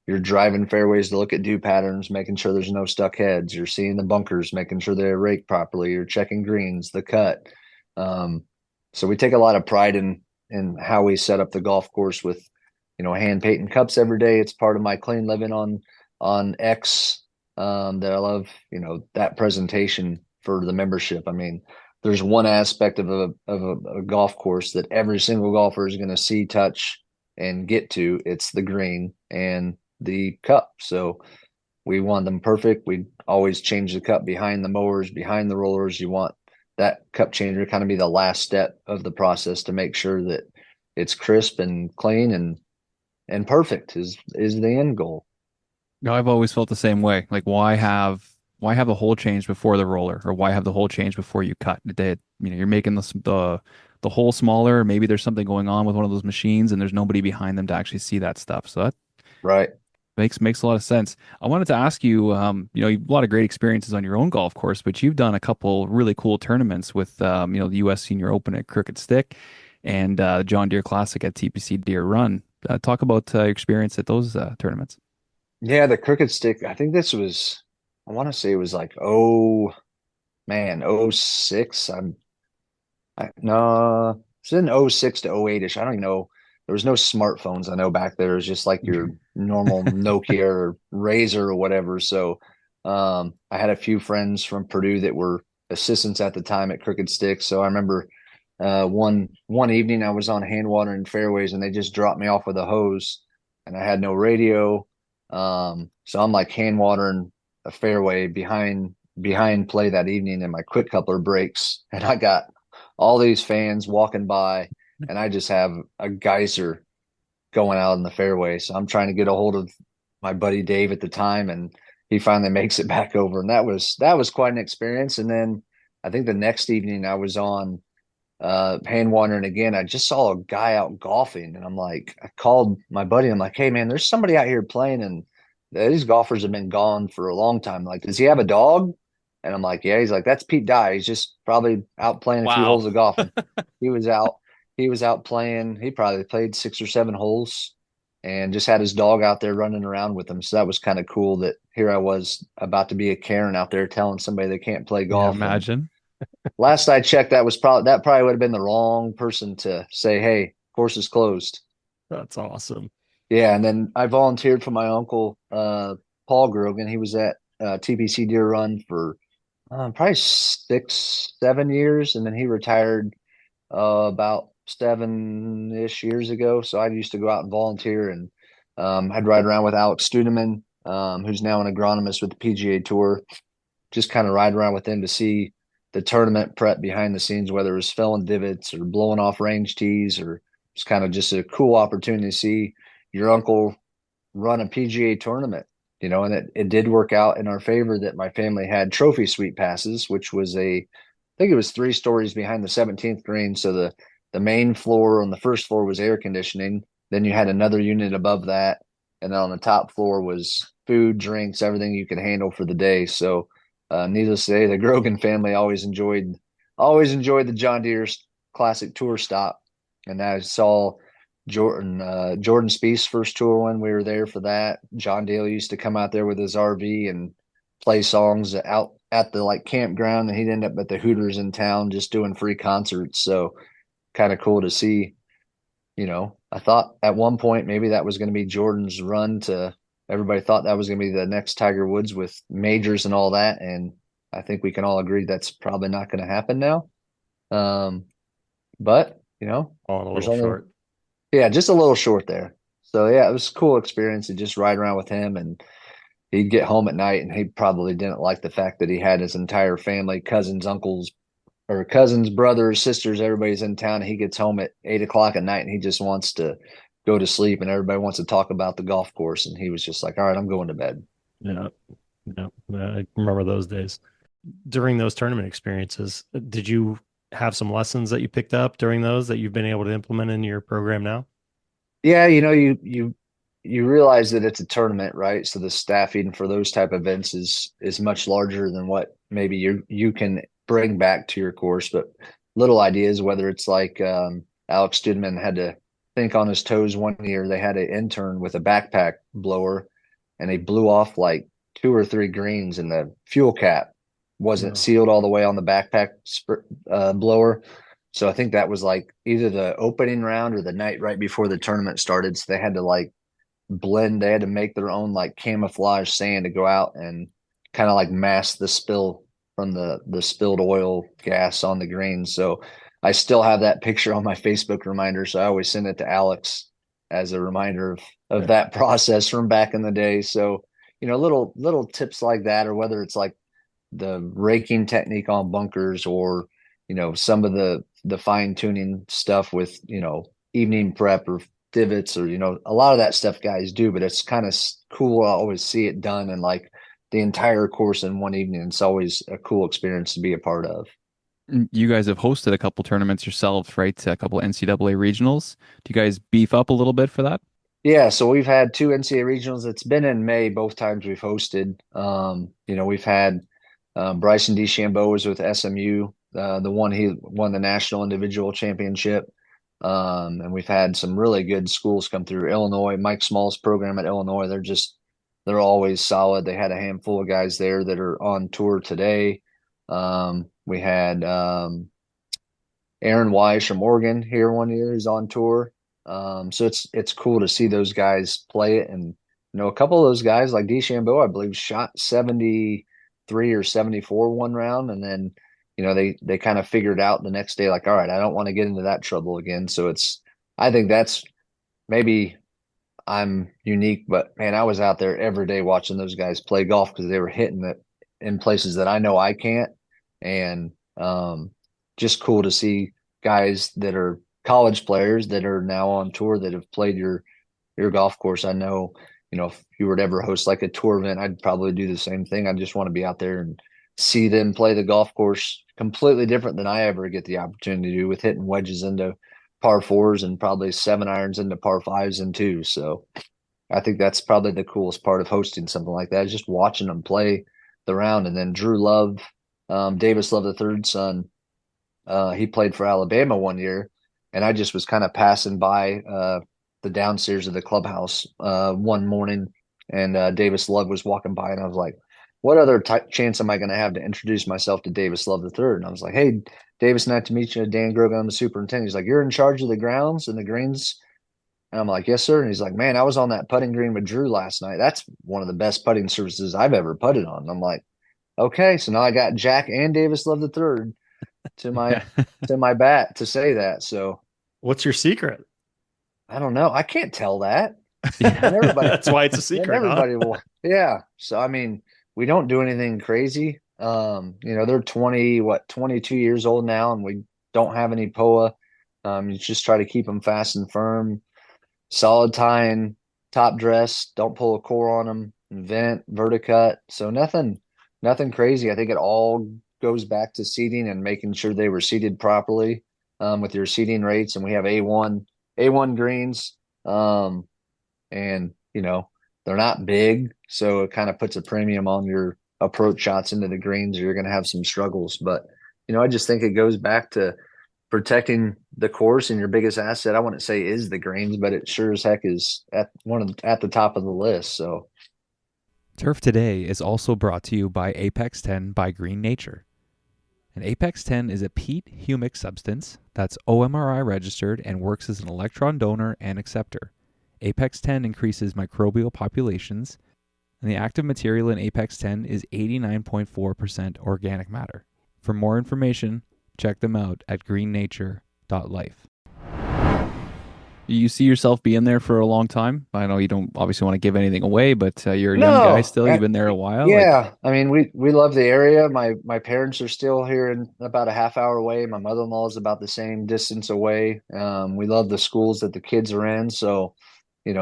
You're driving fairways to look at dew patterns, making sure there's no stuck heads. You're seeing the bunkers, making sure they're raked properly. You're checking greens, the cut. So we take a lot of pride in how we set up the golf course with, hand painting cups every day. It's part of my clean living on X, that I love, that presentation for the membership. I mean, there's one aspect of a golf course that every single golfer is going to see, touch, and get to. It's the green and the cup. So we want them perfect. We always change the cup behind the mowers, behind the rollers. You want that cup changer kind of be the last step of the process to make sure that it's crisp and clean and perfect is the end goal.
No, I've always felt the same way. Like, why have the hole change before the roller, or why have the hole change before you cut? You're making the hole smaller. Maybe there's something going on with one of those machines, and there's nobody behind them to actually see that stuff. So that
Right.
makes a lot of sense. I wanted to ask you, you've a lot of great experiences on your own golf course, but you've done a couple really cool tournaments with, the U.S. Senior Open at Crooked Stick and John Deere Classic at TPC Deere Run. Talk about your experience at those tournaments.
Yeah, the crooked stick. I think this was, I want to say it was like, oh man, oh 06. No, it's in oh 06 to oh 08ish. I don't even know. There was no smartphones. I know back there. It was just like your normal Nokia or Razor or whatever. So I had a few friends from Purdue that were assistants at the time at Crooked Stick. So I remember one evening I was on hand watering fairways and they just dropped me off with a hose and I had no radio. So I'm like hand watering a fairway behind play that evening and my quick coupler breaks and I got all these fans walking by and I just have a geyser going out in the fairway. So I'm trying to get a hold of my buddy Dave at the time and he finally makes it back over. And that was quite an experience. And then I think the next evening I was on hand wandering again. I just saw a guy out golfing and I'm like, I called my buddy. I'm like, hey man, there's somebody out here playing and these golfers have been gone for a long time. Like, does he have a dog? And I'm like, yeah. He's like, that's Pete Dye. He's just probably out playing a few
Wow.
holes of golf. And he was out, he was out playing. He probably played 6 or 7 holes and just had his dog out there running around with him. So that was kind of cool that here I was about to be a Karen out there telling somebody they can't play
Yeah,
golf. And
imagine.
last I checked, that probably would have been the wrong person to say, "Hey, course is closed."
That's awesome.
Yeah, and then I volunteered for my uncle, Paul Grogan. He was at TPC Deer Run for probably 6, 7 years, and then he retired about 7-ish years ago. So I used to go out and volunteer, and I'd ride around with Alex Studeman, who's now an agronomist with the PGA Tour. Just kind of ride around with him to see the tournament prep behind the scenes, whether it was filling divots or blowing off range tees, or it's kind of just a cool opportunity to see your uncle run a PGA tournament, and it did work out in our favor that my family had trophy suite passes, which was I think it was 3 stories behind the 17th green. So the main floor on the first floor was air conditioning. Then you had another unit above that. And then on the top floor was food, drinks, everything you could handle for the day. So needless to say, the Grogan family always enjoyed the John Deere Classic Tour stop, and I saw Jordan Spieth's first tour when we were there for that. John Daly used to come out there with his RV and play songs out at the like campground, and he'd end up at the Hooters in town just doing free concerts. So kind of cool to see. I thought at one point maybe that was going to be Jordan's run to everybody thought that was going to be the next Tiger Woods with majors and all that. And I think we can all agree that's probably not going to happen now. But,
Falling a
there's
little
only,
short.
yeah, just a little short there. So, yeah, it was a cool experience to just ride around with him. And he'd get home at night and he probably didn't like the fact that he had his entire family, cousins, uncles, or cousins, brothers, sisters, everybody's in town. He gets home at 8 o'clock at night and he just wants to go to sleep and everybody wants to talk about the golf course. And he was just like, all right, I'm going to bed.
Yeah. Yeah. I remember those days. During those tournament experiences, did you have some lessons that you picked up during those that you've been able to implement in your program now?
Yeah, you realize that it's a tournament, right? So the staffing for those type of events is much larger than what maybe you can bring back to your course. But little ideas, whether it's like Alex Stidman had to think on his toes one year. They had an intern with a backpack blower, and they blew off like 2 or 3 greens, and the fuel cap wasn't
No.
sealed all the way on the backpack blower. So I think that was like either the opening round or the night right before the tournament started. So they had to like they had to make their own like camouflage sand to go out and kind of like mask the spill from the spilled oil gas on the greens. So I still have that picture on my Facebook reminder. So I always send it to Alex as a reminder of that process from back in the day. So, little tips like that, or whether it's like the raking technique on bunkers or some of the fine tuning stuff with, evening prep or divots or, a lot of that stuff guys do, but it's kind of cool. I always see it done in like the entire course in one evening. It's always a cool experience to be a part of.
You guys have hosted a couple tournaments yourselves, right? A couple NCAA regionals. Do you guys beef up a little bit for that?
Yeah, so we've had two NCAA regionals. It's been in May both times we've hosted. We've had Bryson DeChambeau was with SMU, the one he won the national individual championship. And we've had some really good schools come through. Illinois, Mike Small's program at Illinois, they're always solid. They had a handful of guys there that are on tour today. We had Aaron Wise from Oregon here one year. He's on tour. So it's cool to see those guys play it. And, a couple of those guys like DeChambeau, I believe, shot 73 or 74 one round. And then, they kind of figured out the next day, like, all right, I don't want to get into that trouble again. So I think that's maybe I'm unique, but man, I was out there every day watching those guys play golf because they were hitting it in places that I know I can't. And just cool to see guys that are college players that are now on tour that have played your golf course. I know, if you were to ever host like a tour event, I'd probably do the same thing. I just want to be out there and see them play the golf course completely different than I ever get the opportunity to do, with hitting wedges into par fours and probably 7-irons into par fives and twos. So I think that's probably the coolest part of hosting something like that, is just watching them play the round. And then Drew Love, Davis Love the third's son, he played for Alabama one year, and I just was kind of passing by the downstairs of the clubhouse one morning, and Davis Love was walking by, and I was like, what other chance am I going to have to introduce myself to Davis Love the third? And I was like, hey, Davis, nice to meet you. Dan Grogan, I'm the superintendent. He's like, you're in charge of the grounds and the greens? And I'm like, yes, sir. And he's like, man, I was on that putting green with Drew last night. That's one of the best putting services I've ever putted on. And I'm like, okay, so now I got Jack and Davis Love the third to my bat to say that. So
What's your secret?
I don't know. I can't tell that.
And everybody, that's why it's a secret.
Everybody will. Yeah. So I mean, we don't do anything crazy. They're 22 years old now, and we don't have any POA. You just try to keep them fast and firm, solid tying, top dress. Don't pull a core on them. Vent, verticut. So nothing crazy. I think it all goes back to seating and making sure they were seated properly with your seating rates. And we have A1 greens. And they're not big, so it kind of puts a premium on your approach shots into the greens, or you're going to have some struggles. But, I just think it goes back to protecting the course, and your biggest asset, I wouldn't say is the greens, but it sure as heck is at the top of the list. So
Turf Today is also brought to you by Apex 10 by Green Nature. And Apex 10 is a peat humic substance that's OMRI registered and works as an electron donor and acceptor. Apex 10 increases microbial populations, and the active material in Apex 10 is 89.4% organic matter. For more information, check them out at greennature.life. You see yourself being there for a long time? I know you don't obviously want to give anything away, but you're a young guy still. You've been there a while.
Yeah. I mean, we love the area. My parents are still here in about a half hour away. My mother-in-law is about the same distance away. We love the schools that the kids are in. So, you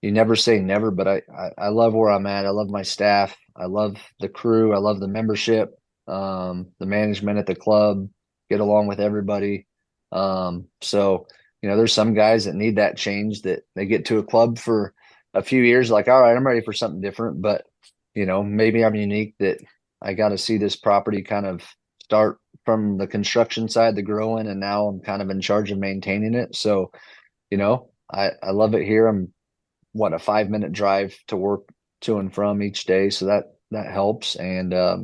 never say never, but I love where I'm at. I love my staff. I love the crew. I love the membership, the management at the club, get along with everybody. So, there's some guys that need that change, that they get to a club for a few years, like, all right, I'm ready for something different. But, maybe I'm unique that I got to see this property kind of start from the construction side, the growing, and now I'm kind of in charge of maintaining it. So, I love it here. I'm a 5-minute drive to work to and from each day. So that helps. And, I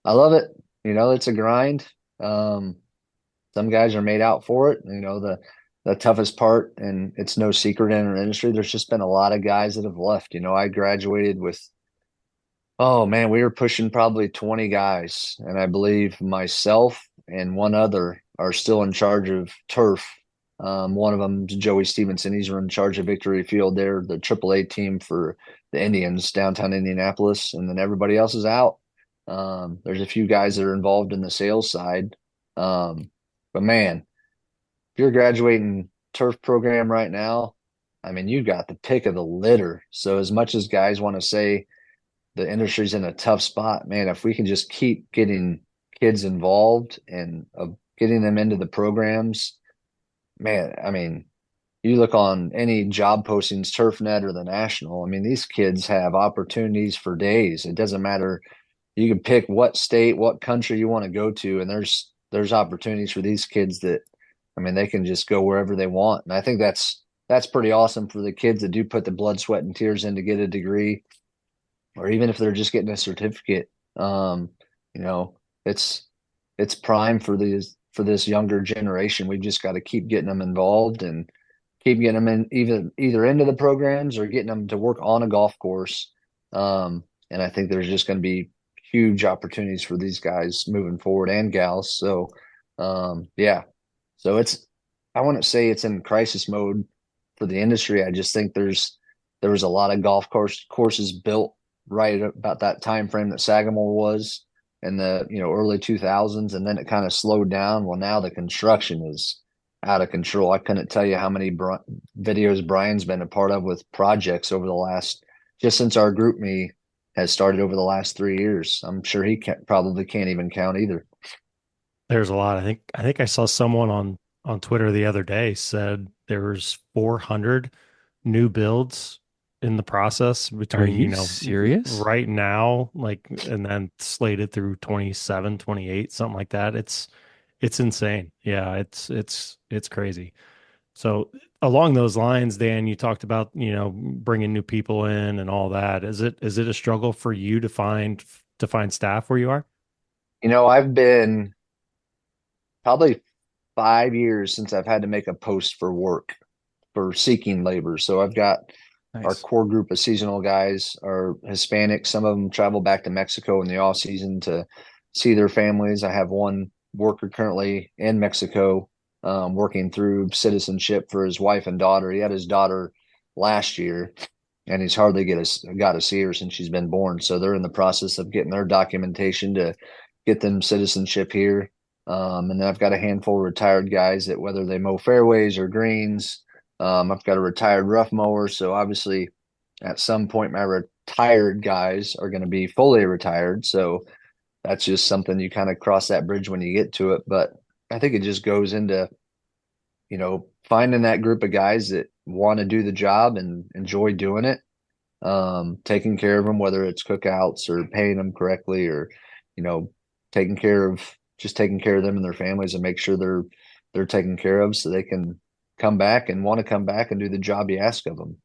love it. It's a grind. Some guys are made out for it. The toughest part, and it's no secret in our industry, there's just been a lot of guys that have left. I graduated with, we were pushing probably 20 guys. And I believe myself and one other are still in charge of turf. One of them is Joey Stevenson. He's in charge of Victory Field. They're the AAA team for the Indians, downtown Indianapolis. And then everybody else is out. There's a few guys that are involved in the sales side. But man, if you're graduating turf program right now, I mean, you got the pick of the litter. So as much as guys want to say the industry's in a tough spot, man, if we can just keep getting kids involved and getting them into the programs, man, I mean, you look on any job postings, TurfNet or the National, I mean, these kids have opportunities for days. It doesn't matter. You can pick what state, what country you want to go to, and there's opportunities for these kids that, I mean, they can just go wherever they want. And I think that's pretty awesome for the kids that do put the blood, sweat, and tears in to get a degree, or even if they're just getting a certificate. You know, it's prime for this younger generation. We've just got to keep getting them involved and keep getting them in either into the programs or getting them to work on a golf course. And I think there's just going to be huge opportunities for these guys moving forward and gals. So, yeah. So I wouldn't say it's in crisis mode for the industry. I just think there was a lot of golf courses built right about that time frame that Sagamore was in the early 2000s, and then it kind of slowed down. Well, now the construction is out of control. I couldn't tell you how many videos Brian's been a part of with projects over the last, just since our group me has started over the last 3 years. I'm sure he probably can't even count either.
There's a lot. I think I saw someone on Twitter the other day said there was 400 new builds in the process between,
Are you serious?
right now, like, and then slated through 27, 28, something like that. It's insane. Yeah, it's crazy. So along those lines, Dan, you talked about, bringing new people in and all that. Is it a struggle for you to find staff where you are?
I've been probably 5 years since I've had to make a post for work for seeking labor. So I've got our
Nice.
core group of seasonal guys are Hispanic. Some of them travel back to Mexico in the off season to see their families. I have one worker currently in Mexico, working through citizenship for his wife and daughter. He had his daughter last year, and he's hardly got to see her since she's been born. So they're in the process of getting their documentation to get them citizenship here. And then I've got a handful of retired guys that, whether they mow fairways or greens, I've got a retired rough mower. So obviously at some point my retired guys are going to be fully retired. So that's just something you kind of cross that bridge when you get to it. But I think it just goes into, finding that group of guys that want to do the job and enjoy doing it. Taking care of them, whether it's cookouts or paying them correctly, or, taking care of them and their families, and make sure they're taken care of so they can come back and want to come back and do the job you ask of them.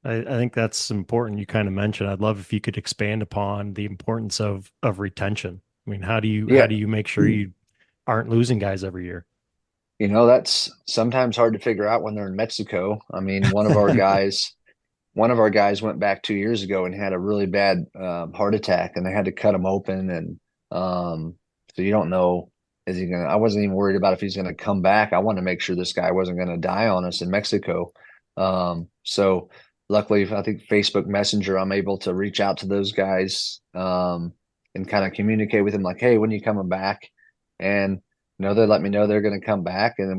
I think that's important. You kind of mentioned, I'd love if you could expand upon the importance of retention. I mean, how do you make sure you aren't losing guys every year?
That's sometimes hard to figure out when they're in Mexico. I mean, one of our guys went back 2 years ago and had a really bad heart attack, and they had to cut him open. And so you don't know, is he gonna? I wasn't even worried about if he's gonna come back. I wanted to make sure this guy wasn't gonna die on us in Mexico. So luckily, I think Facebook Messenger, I'm able to reach out to those guys, and kind of communicate with them like, hey, when are you coming back? And they let me know they're going to come back, and then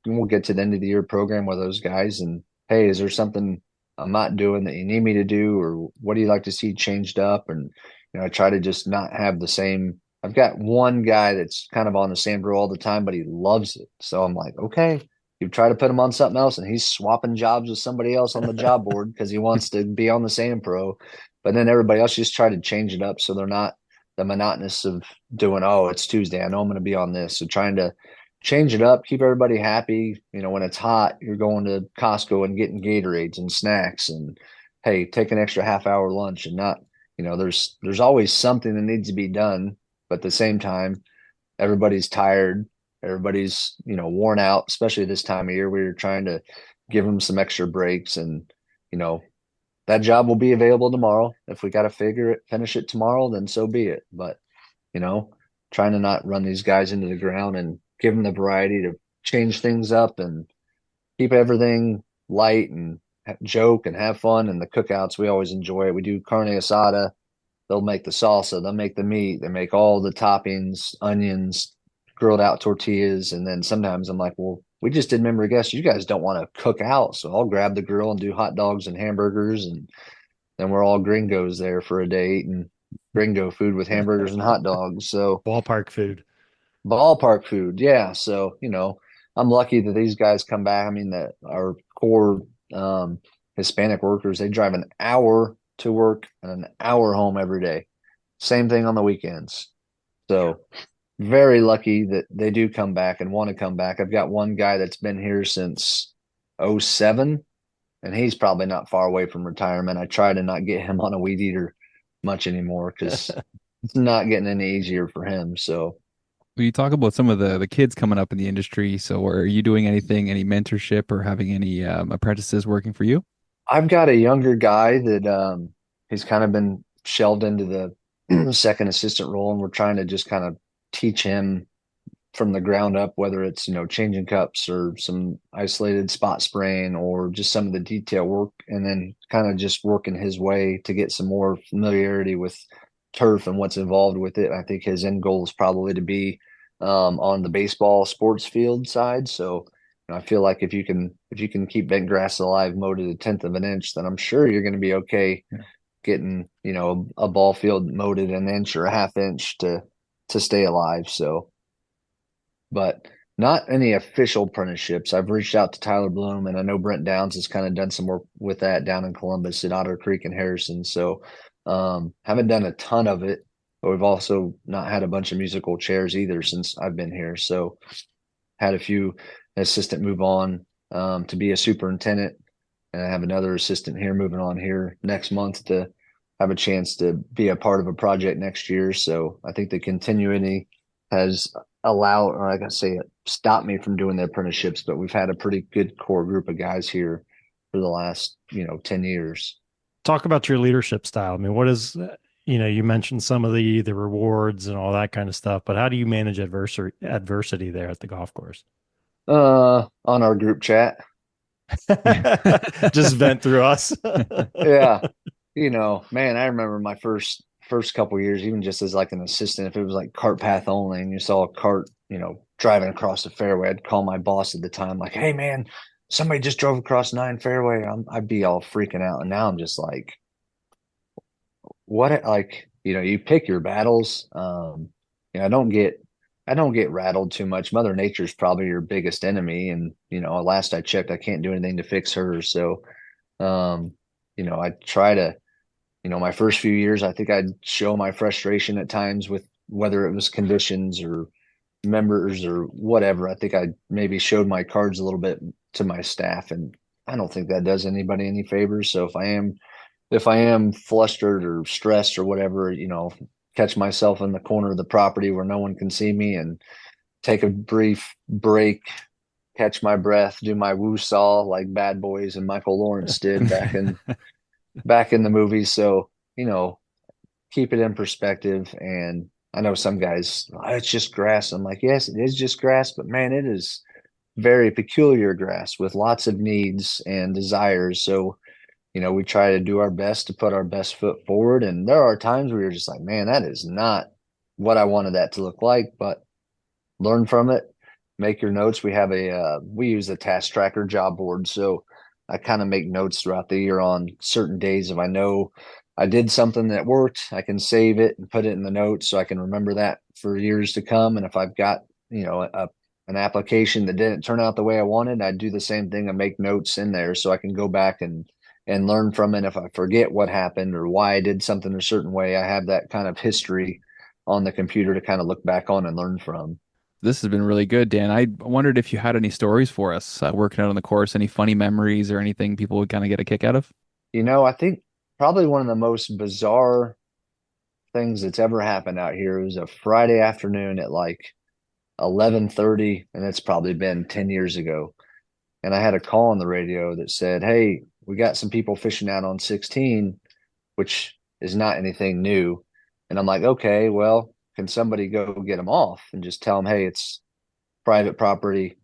we'll get to the end of the year program with those guys. And hey, is there something I'm not doing that you need me to do, or what do you like to see changed up? And I try to just not have the same. I've got one guy that's kind of on the sand row all the time, but he loves it. So I'm like, okay, you try to put him on something else, and he's swapping jobs with somebody else on the job board because he wants to be on the sand pro. But then everybody else just try to change it up so they're not the monotonous of doing, oh, it's Tuesday, I know I'm going to be on this. So trying to change it up, keep everybody happy. When it's hot, you're going to Costco and getting Gatorades and snacks, and hey, take an extra half-hour lunch, and not, there's always something that needs to be done. But at the same time, everybody's tired. Everybody's, worn out, especially this time of year. We're trying to give them some extra breaks, and, that job will be available tomorrow. If we got to finish it tomorrow, then so be it. But, trying to not run these guys into the ground and give them the variety to change things up and keep everything light and joke and have fun. And the cookouts, we always enjoy it. We do carne asada they'll make the salsa, they'll make the meat, they make all the toppings, onions, grilled out tortillas. And then sometimes I'm like, well, we just did memory guests. You guys don't want to cook out. So I'll grab the grill and do hot dogs and hamburgers. And then we're all gringos there for a day eating gringo food with hamburgers and hot dogs. So
Ballpark food.
ballpark food. Yeah. So, I'm lucky that these guys come back. I mean, that our core Hispanic workers, they drive an hour to work and an hour home every day. Same thing on the weekends. So very lucky that they do come back and want to come back. I've got one guy that's been here since '07, and he's probably not far away from retirement. I try to not get him on a weed eater much anymore because it's not getting any easier for him. So
Well, you talk about some of the kids coming up in the industry. So are you doing anything, any mentorship or having any apprentices working for you?
I've got a younger guy that he's kind of been shelved into the second assistant role, and we're trying to just kind of teach him from the ground up, whether it's, changing cups or some isolated spot spraying or just some of the detail work, and then kind of just working his way to get some more familiarity with turf and what's involved with it. I think his end goal is probably to be on the baseball sports field side. So I feel like if you can keep bent grass alive mowed at a tenth of an inch, then I'm sure you're going to be okay getting, a ball field mowed at an inch or a half inch to stay alive. So, but not any official apprenticeships. I've reached out to Tyler Bloom, and I know Brent Downs has kind of done some work with that down in Columbus at Otter Creek and Harrison. So, haven't done a ton of it, but we've also not had a bunch of musical chairs either since I've been here. So, had a few assistant move on to be a superintendent, and I have another assistant here moving on here next month to have a chance to be a part of a project next year. So I think the continuity has allowed, or I can say it stopped me from doing the apprenticeships, but we've had a pretty good core group of guys here for the last 10 years.
Talk about your leadership style. I mean, what is, you mentioned some of the rewards and all that kind of stuff, but how do you manage adversity there at the golf course?
On our group chat.
Just vent through us.
Yeah. Man, I remember my first couple years, even just as like an assistant, if it was like cart path only and you saw a cart, driving across the fairway, I'd call my boss at the time, like, hey man, somebody just drove across 9 fairway. I'd be all freaking out. And now I'm just like, what, like, you pick your battles. I don't get rattled too much. Mother Nature's probably your biggest enemy. And, last I checked, I can't do anything to fix her. So, I try to, my first few years, I think I'd show my frustration at times with whether it was conditions or members or whatever. I think I maybe showed my cards a little bit to my staff, and I don't think that does anybody any favors. So if I am flustered or stressed or whatever, catch myself in the corner of the property where no one can see me and take a brief break, catch my breath, do my woo-saw like Bad Boys and Michael Lawrence did back in the movie. So, keep it in perspective. And I know some guys, oh, it's just grass. I'm like, yes, it is just grass, but man, it is very peculiar grass with lots of needs and desires. So, we try to do our best to put our best foot forward. And there are times where you're just like, man, that is not what I wanted that to look like, but learn from it, make your notes. We use a task tracker job board. So I kind of make notes throughout the year on certain days. If I know I did something that worked, I can save it and put it in the notes so I can remember that for years to come. And if I've got, an application that didn't turn out the way I wanted, I'd do the same thing and make notes in there so I can go back and learn from it. If I forget what happened or why I did something a certain way, I have that kind of history on the computer to kind of look back on and learn from.
This has been really good, Dan. I wondered if you had any stories for us working out on the course, any funny memories or anything people would kind of get a kick out of?
I think probably one of the most bizarre things that's ever happened out here was a Friday afternoon at like 11:30, and it's probably been 10 years ago. And I had a call on the radio that said, hey, we got some people fishing out on 16, which is not anything new. And I'm like, okay, well, can somebody go get them off and just tell them, hey, it's private property,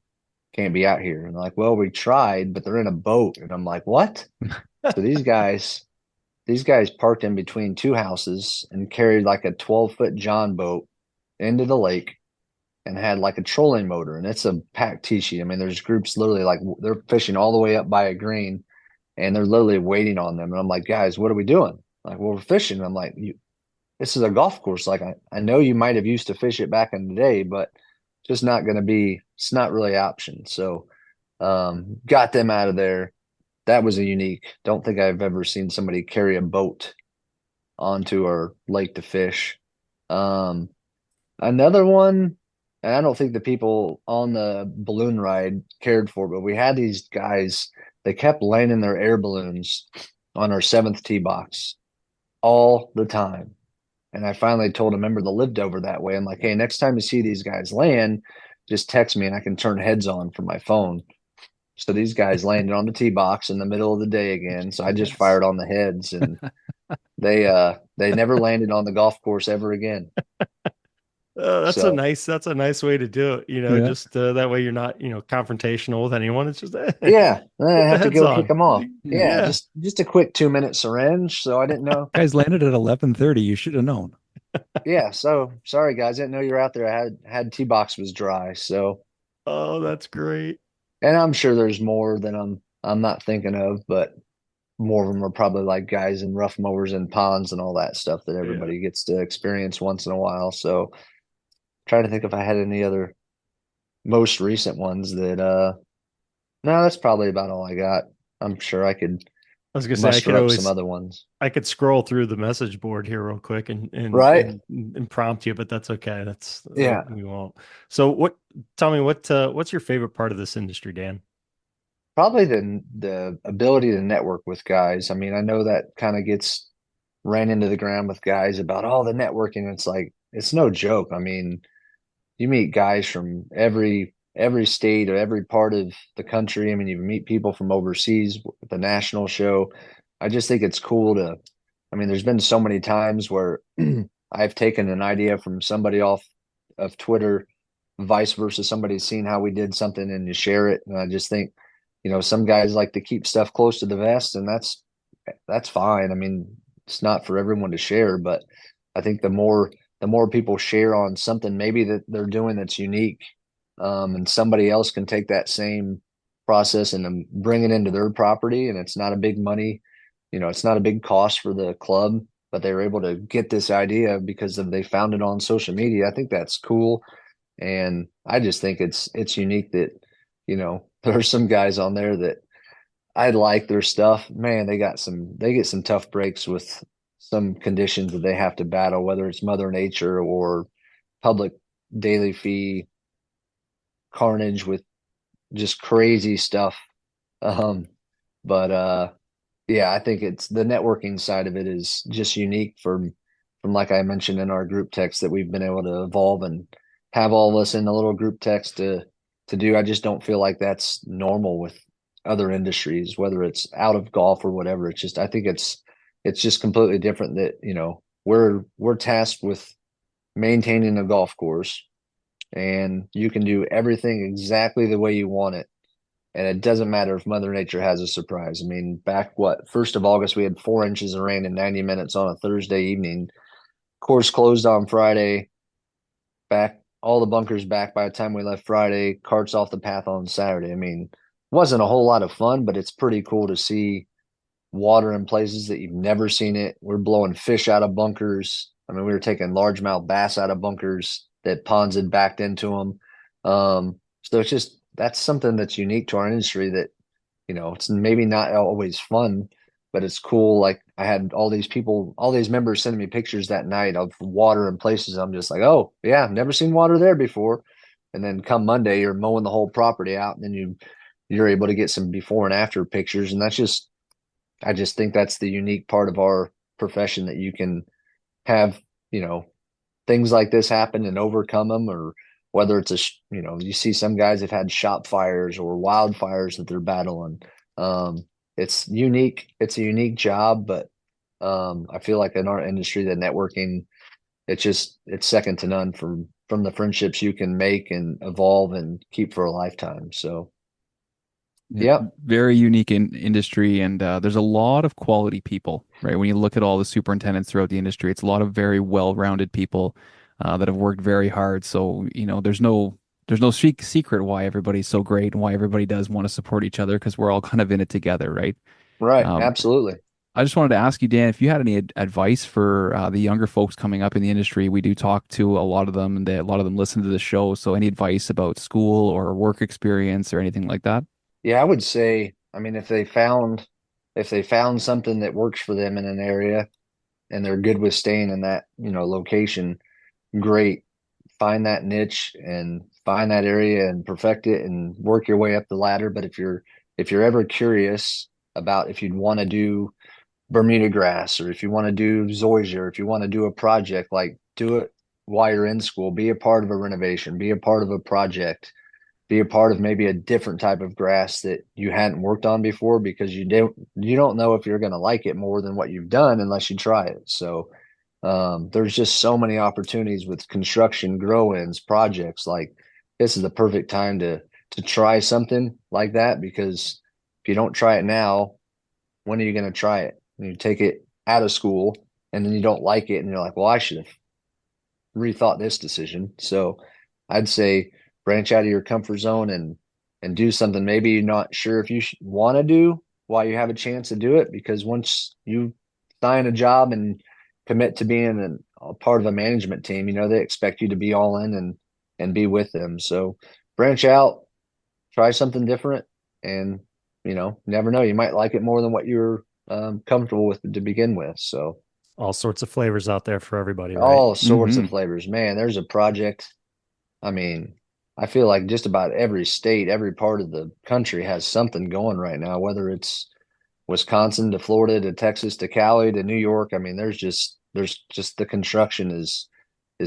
can't be out here. And they're like, well, we tried, but they're in a boat. And I'm like, what? So these guys these guys parked in between two houses and carried like a 12-foot John boat into the lake and had like a trolling motor. And it's a packed tee sheet. I mean, there's groups literally like they're fishing all the way up by a green and they're literally waiting on them. And I'm like, guys, what are we doing? Like, well, we're fishing. And I'm like, this is a golf course. Like, I know you might have used to fish it back in the day, but just not going to be, it's not really an option. So, got them out of there. That was a unique, don't think I've ever seen somebody carry a boat onto our lake to fish. Um, Another one, and I don't think the people on the balloon ride cared for, but we had these guys, they kept landing their air balloons on our seventh tee box all the time. And I finally told a member that lived over that way, I'm like, hey, next time you see these guys land, just text me and I can turn heads on from my phone. So these guys landed on the tee box in the middle of the day again. So I just fired on the heads and they never landed on the golf course ever again.
That's
So
that's a nice way to do it.
Yeah.
Just that way you're not, confrontational with anyone. It's just
yeah, then I
put the
have to
heads
go kick
on.
them off. Yeah,
Yeah.
just a quick 2-minute syringe. So I didn't know.
Guys landed at 11:30. You should have known.
Yeah, so sorry guys, I didn't know you were out there. I had tee box was dry. So
Oh, that's great.
and I'm sure there's more than I'm not thinking of, but more of them are probably like guys in rough mowers and ponds and all that stuff that
Yeah.
everybody gets to experience once in a while. So trying to think if I had any other most recent ones that no, that's probably about all I got. I'm sure I could
I was gonna say
muster up some other ones.
I could scroll through the message board here real quick
Right?
and prompt you, but that's okay. That's
Yeah.
we won't. So tell me what's your favorite part of this industry, Dan?
Probably the ability to network with guys. I mean, I know that kind of gets ran into the ground with guys about all the networking. It's like it's no joke. I mean, you meet guys from every state or every part of the country. I mean, you meet people from overseas at the national show. I just think it's cool to. I mean, there's been so many times where I've taken an idea from somebody off of Twitter, vice versa. Somebody's seen how we did something and you share it, and I just think, some guys like to keep stuff close to the vest, and that's fine. I mean, it's not for everyone to share, but I think the more people share on something maybe that they're doing that's unique, and somebody else can take that same process and bring it into their property, and it's not a big money, it's not a big cost for the club, but they were able to get this idea because they found it on social media. I think that's cool, and I just think it's unique that there are some guys on there that I like their stuff. Man, they get some tough breaks with some conditions that they have to battle, whether it's Mother Nature or public daily fee carnage with just crazy stuff. Um, but yeah, I think it's the networking side of it is just unique from like I mentioned in our group text that we've been able to evolve and have all of us in a little group text to do. I just don't feel like that's normal with other industries, whether it's out of golf or whatever. It's just I think it's just completely different that, we're tasked with maintaining a golf course and you can do everything exactly the way you want it. And it doesn't matter if Mother Nature has a surprise. I mean, back 1st of August, we had 4 inches of rain in 90 minutes on a Thursday evening. Course closed on Friday. Back all the bunkers back by the time we left Friday. Carts off the path on Saturday. I mean, wasn't a whole lot of fun, but it's pretty cool to see water in places that you've never seen it. We're blowing fish out of bunkers. I mean, we were taking largemouth bass out of bunkers that ponds had backed into them. So it's just that's something that's unique to our industry that it's maybe not always fun, but it's cool. Like I had all these members sending me pictures that night of water in places. I'm just like, oh yeah, never seen water there before. And then come Monday, you're mowing the whole property out, and then you're able to get some before and after pictures, and I just think that's the unique part of our profession that you can have, things like this happen and overcome them, or whether it's you see some guys have had shop fires or wildfires that they're battling. It's unique. It's a unique job, but I feel like in our industry, the networking, it's second to none from the friendships you can make and evolve and keep for a lifetime. So Yep.
Very unique industry, and there's a lot of quality people, right? When you look at all the superintendents throughout the industry, it's a lot of very well-rounded people that have worked very hard. So, there's no secret why everybody's so great and why everybody does want to support each other because we're all kind of in it together, right?
Right.
Um,
Absolutely.
I just wanted to ask you, Dan, if you had any advice for the younger folks coming up in the industry. We do talk to a lot of them, and a lot of them listen to the show. So, any advice about school or work experience or anything like that?
Yeah, I would say, I mean, if they found something that works for them in an area and they're good with staying in that, location, great. Find that niche and find that area and perfect it and work your way up the ladder. But if you're ever curious about if you'd want to do Bermuda grass, or if you want to do zoysia, or if you want to do a project, like, do it while you're in school. Be a part of a renovation, be a part of a project, be a part of maybe a different type of grass that you hadn't worked on before, because you don't know if you're going to like it more than what you've done unless you try it. So there's just so many opportunities with construction, grow-ins, projects. Like, this is the perfect time to try something like that, because if you don't try it now, when are you going to try it? You take it out of school and then you don't like it and you're like, well, I should have rethought this decision. So I'd say branch out of your comfort zone and do something maybe you're not sure if you want to do while you have a chance to do it, because once you sign a job and commit to being a part of a management team, they expect you to be all in and be with them. So branch out, try something different, and never know, you might like it more than what you're comfortable with to begin with. So
All sorts of flavors out there for everybody, right?
all sorts of
Hmm.
flavors, man. There's a project. I mean, I feel like just about every state, every part of the country has something going right now, whether it's Wisconsin to Florida to Texas to Cali to New York. I mean, there's just the construction is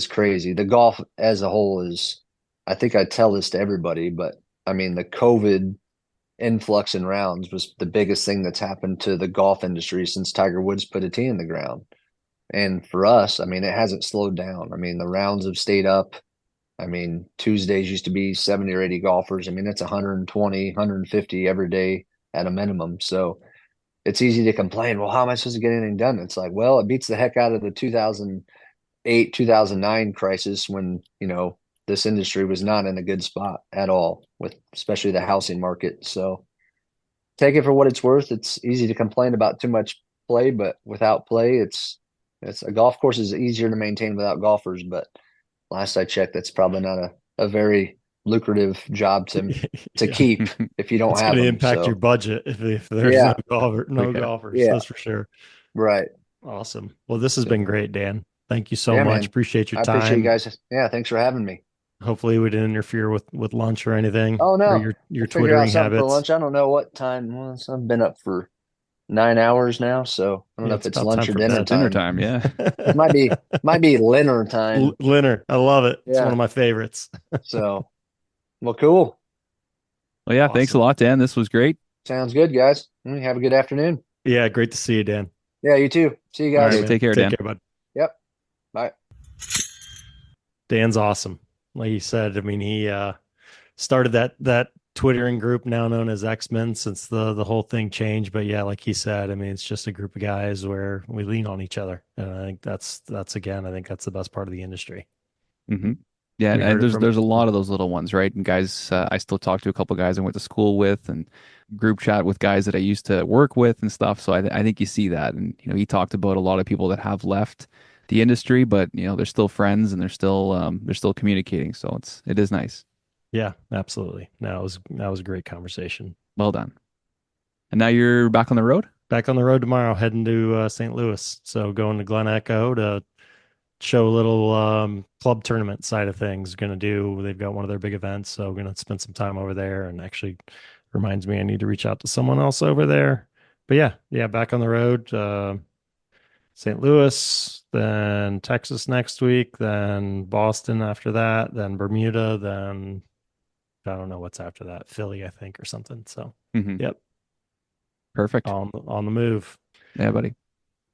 crazy. The golf as a whole is, I think I tell this to everybody, but I mean, the COVID influx in rounds was the biggest thing that's happened to the golf industry since Tiger Woods put a tee in the ground. And for us, I mean, it hasn't slowed down. I mean, the rounds have stayed up. I mean, Tuesdays used to be 70 or 80 golfers. I mean, it's 120, 150 every day at a minimum. So it's easy to complain, well, how am I supposed to get anything done? It's like, well, it beats the heck out of the 2008, 2009 crisis when, this industry was not in a good spot at all, with especially the housing market. So take it for what it's worth. It's easy to complain about too much play, but without play, it's a golf course is easier to maintain without golfers. But last I checked, that's probably not a very lucrative job to
Yeah.
keep if you don't
It's
have
going to
them.
impact your
So
budget if there's
yeah,
no
Okay.
golfers.
yeah,
That's for sure.
right.
Awesome. Well, this has
So
been great, Dan. Thank you so
yeah,
much.
man.
Appreciate your
I appreciate you
time.
guys. Yeah, thanks for having me.
Hopefully we didn't interfere with lunch or anything
Oh
or
no,
your
we'll figure out
twittering
something for
habits.
lunch. I don't know what time. Well, I've been up for 9 hours now, so I don't
Yeah,
know if
it's
it's
about time
lunch or
for
dinner
bed.
Dinner
time.
time, yeah.
It might be dinner time.
Linner. I love it. It's one
Yeah.
of my favorites.
So, well, cool.
Well, yeah, thanks a
Awesome.
lot, Dan. This was great.
Sounds good, guys. Have a good afternoon.
Yeah, great to see you, Dan.
Yeah, you too. See you
All
guys.
right,
Okay,
man.
take care,
Take
Dan.
care, bud.
Yep. Bye.
Dan's awesome. Like you said, I mean, he started that twittering group now known as X-Men since the whole thing changed. But yeah, like he said, I mean, it's just a group of guys where we lean on each other. And I think that's again, I think that's the best part of the industry.
Hmm. Yeah,
We
and
heard it
there's
from
a lot of those little ones, right? And guys, I still talk to a couple guys I went to school with, and group chat with guys that I used to work with and stuff. So I think you see that, and he talked about a lot of people that have left the industry, but they're still friends and they're still communicating. So it is nice.
Yeah, absolutely. That was a great conversation.
Well done. And now you're back on the road.
Back on the road tomorrow, heading to St. Louis. So going to Glen Echo to show a little club tournament side of things. They've got one of their big events, so we're gonna spend some time over there. And actually, reminds me I need to reach out to someone else over there. But yeah, back on the road. St. Louis, then Texas next week, then Boston after that, then Bermuda, then I don't know what's after that, Philly, I think, or something. So,
Hmm.
yep,
Perfect.
on the move.
Yeah, buddy.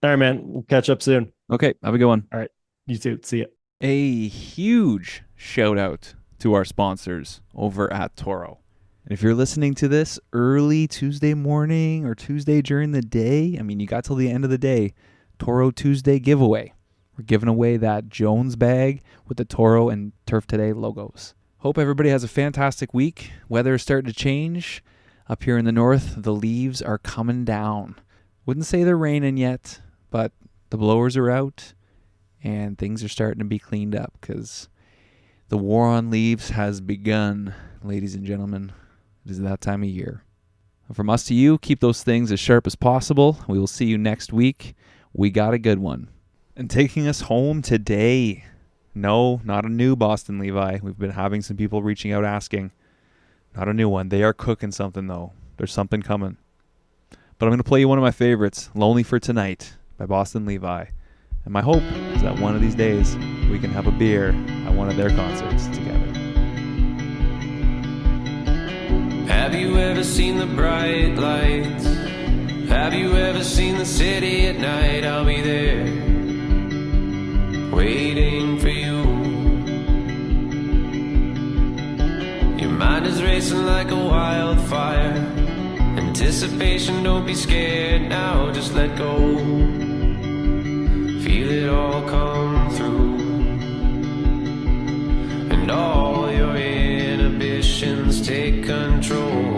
All right, man. We'll catch up soon.
Okay, have a good one.
All right, you too. See ya.
A huge shout out to our sponsors over at Toro. And if you're listening to this early Tuesday morning or Tuesday during the day, I mean, you got till the end of the day, Toro Tuesday giveaway. We're giving away that Jones bag with the Toro and Turf Today logos. Hope everybody has a fantastic week. Weather is starting to change. Up here in the north, the leaves are coming down. Wouldn't say they're raining yet, but the blowers are out and things are starting to be cleaned up because the war on leaves has begun, ladies and gentlemen. It is that time of year. And from us to you, keep those things as sharp as possible. We will see you next week. We got a good one. And taking us home today, no, not a new Boston Levi. We've been having some people reaching out asking. Not a new one. They are cooking something, though. There's something coming. But I'm going to play you one of my favorites, Lonely for Tonight by Boston Levi. And my hope is that one of these days we can have a beer at one of their concerts together.
Have you ever seen the bright lights? Have you ever seen the city at night? I'll be there, waiting for you. Your mind is racing like a wildfire. Anticipation, don't be scared now, just let go. Feel it all come through. And all your inhibitions take control.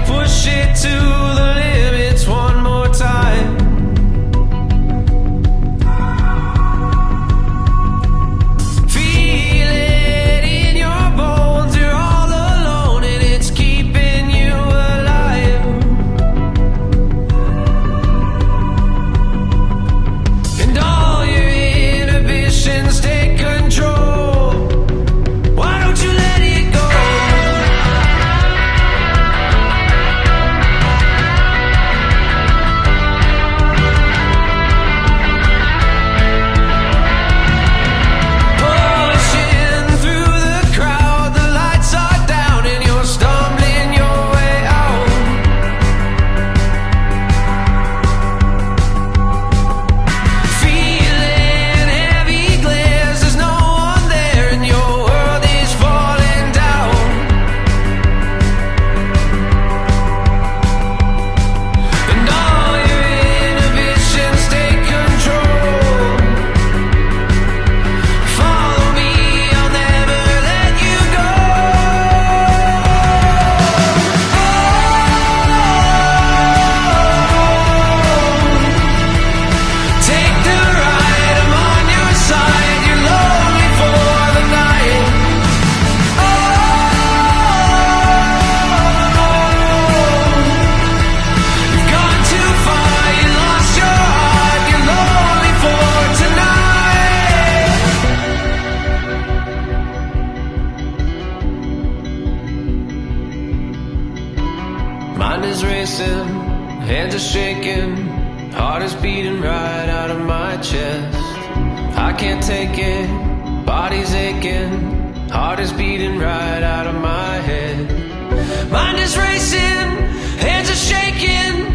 Push it to the limits one more time. Feel it in your bones, you're all alone and it's keeping you alive. And all your inhibitions take control. Why don't you let it go? Mind is racing, hands are shaking, heart is beating right out of my chest. I can't take it, body's aching, heart is beating right out of my head. Mind is racing, hands are shaking,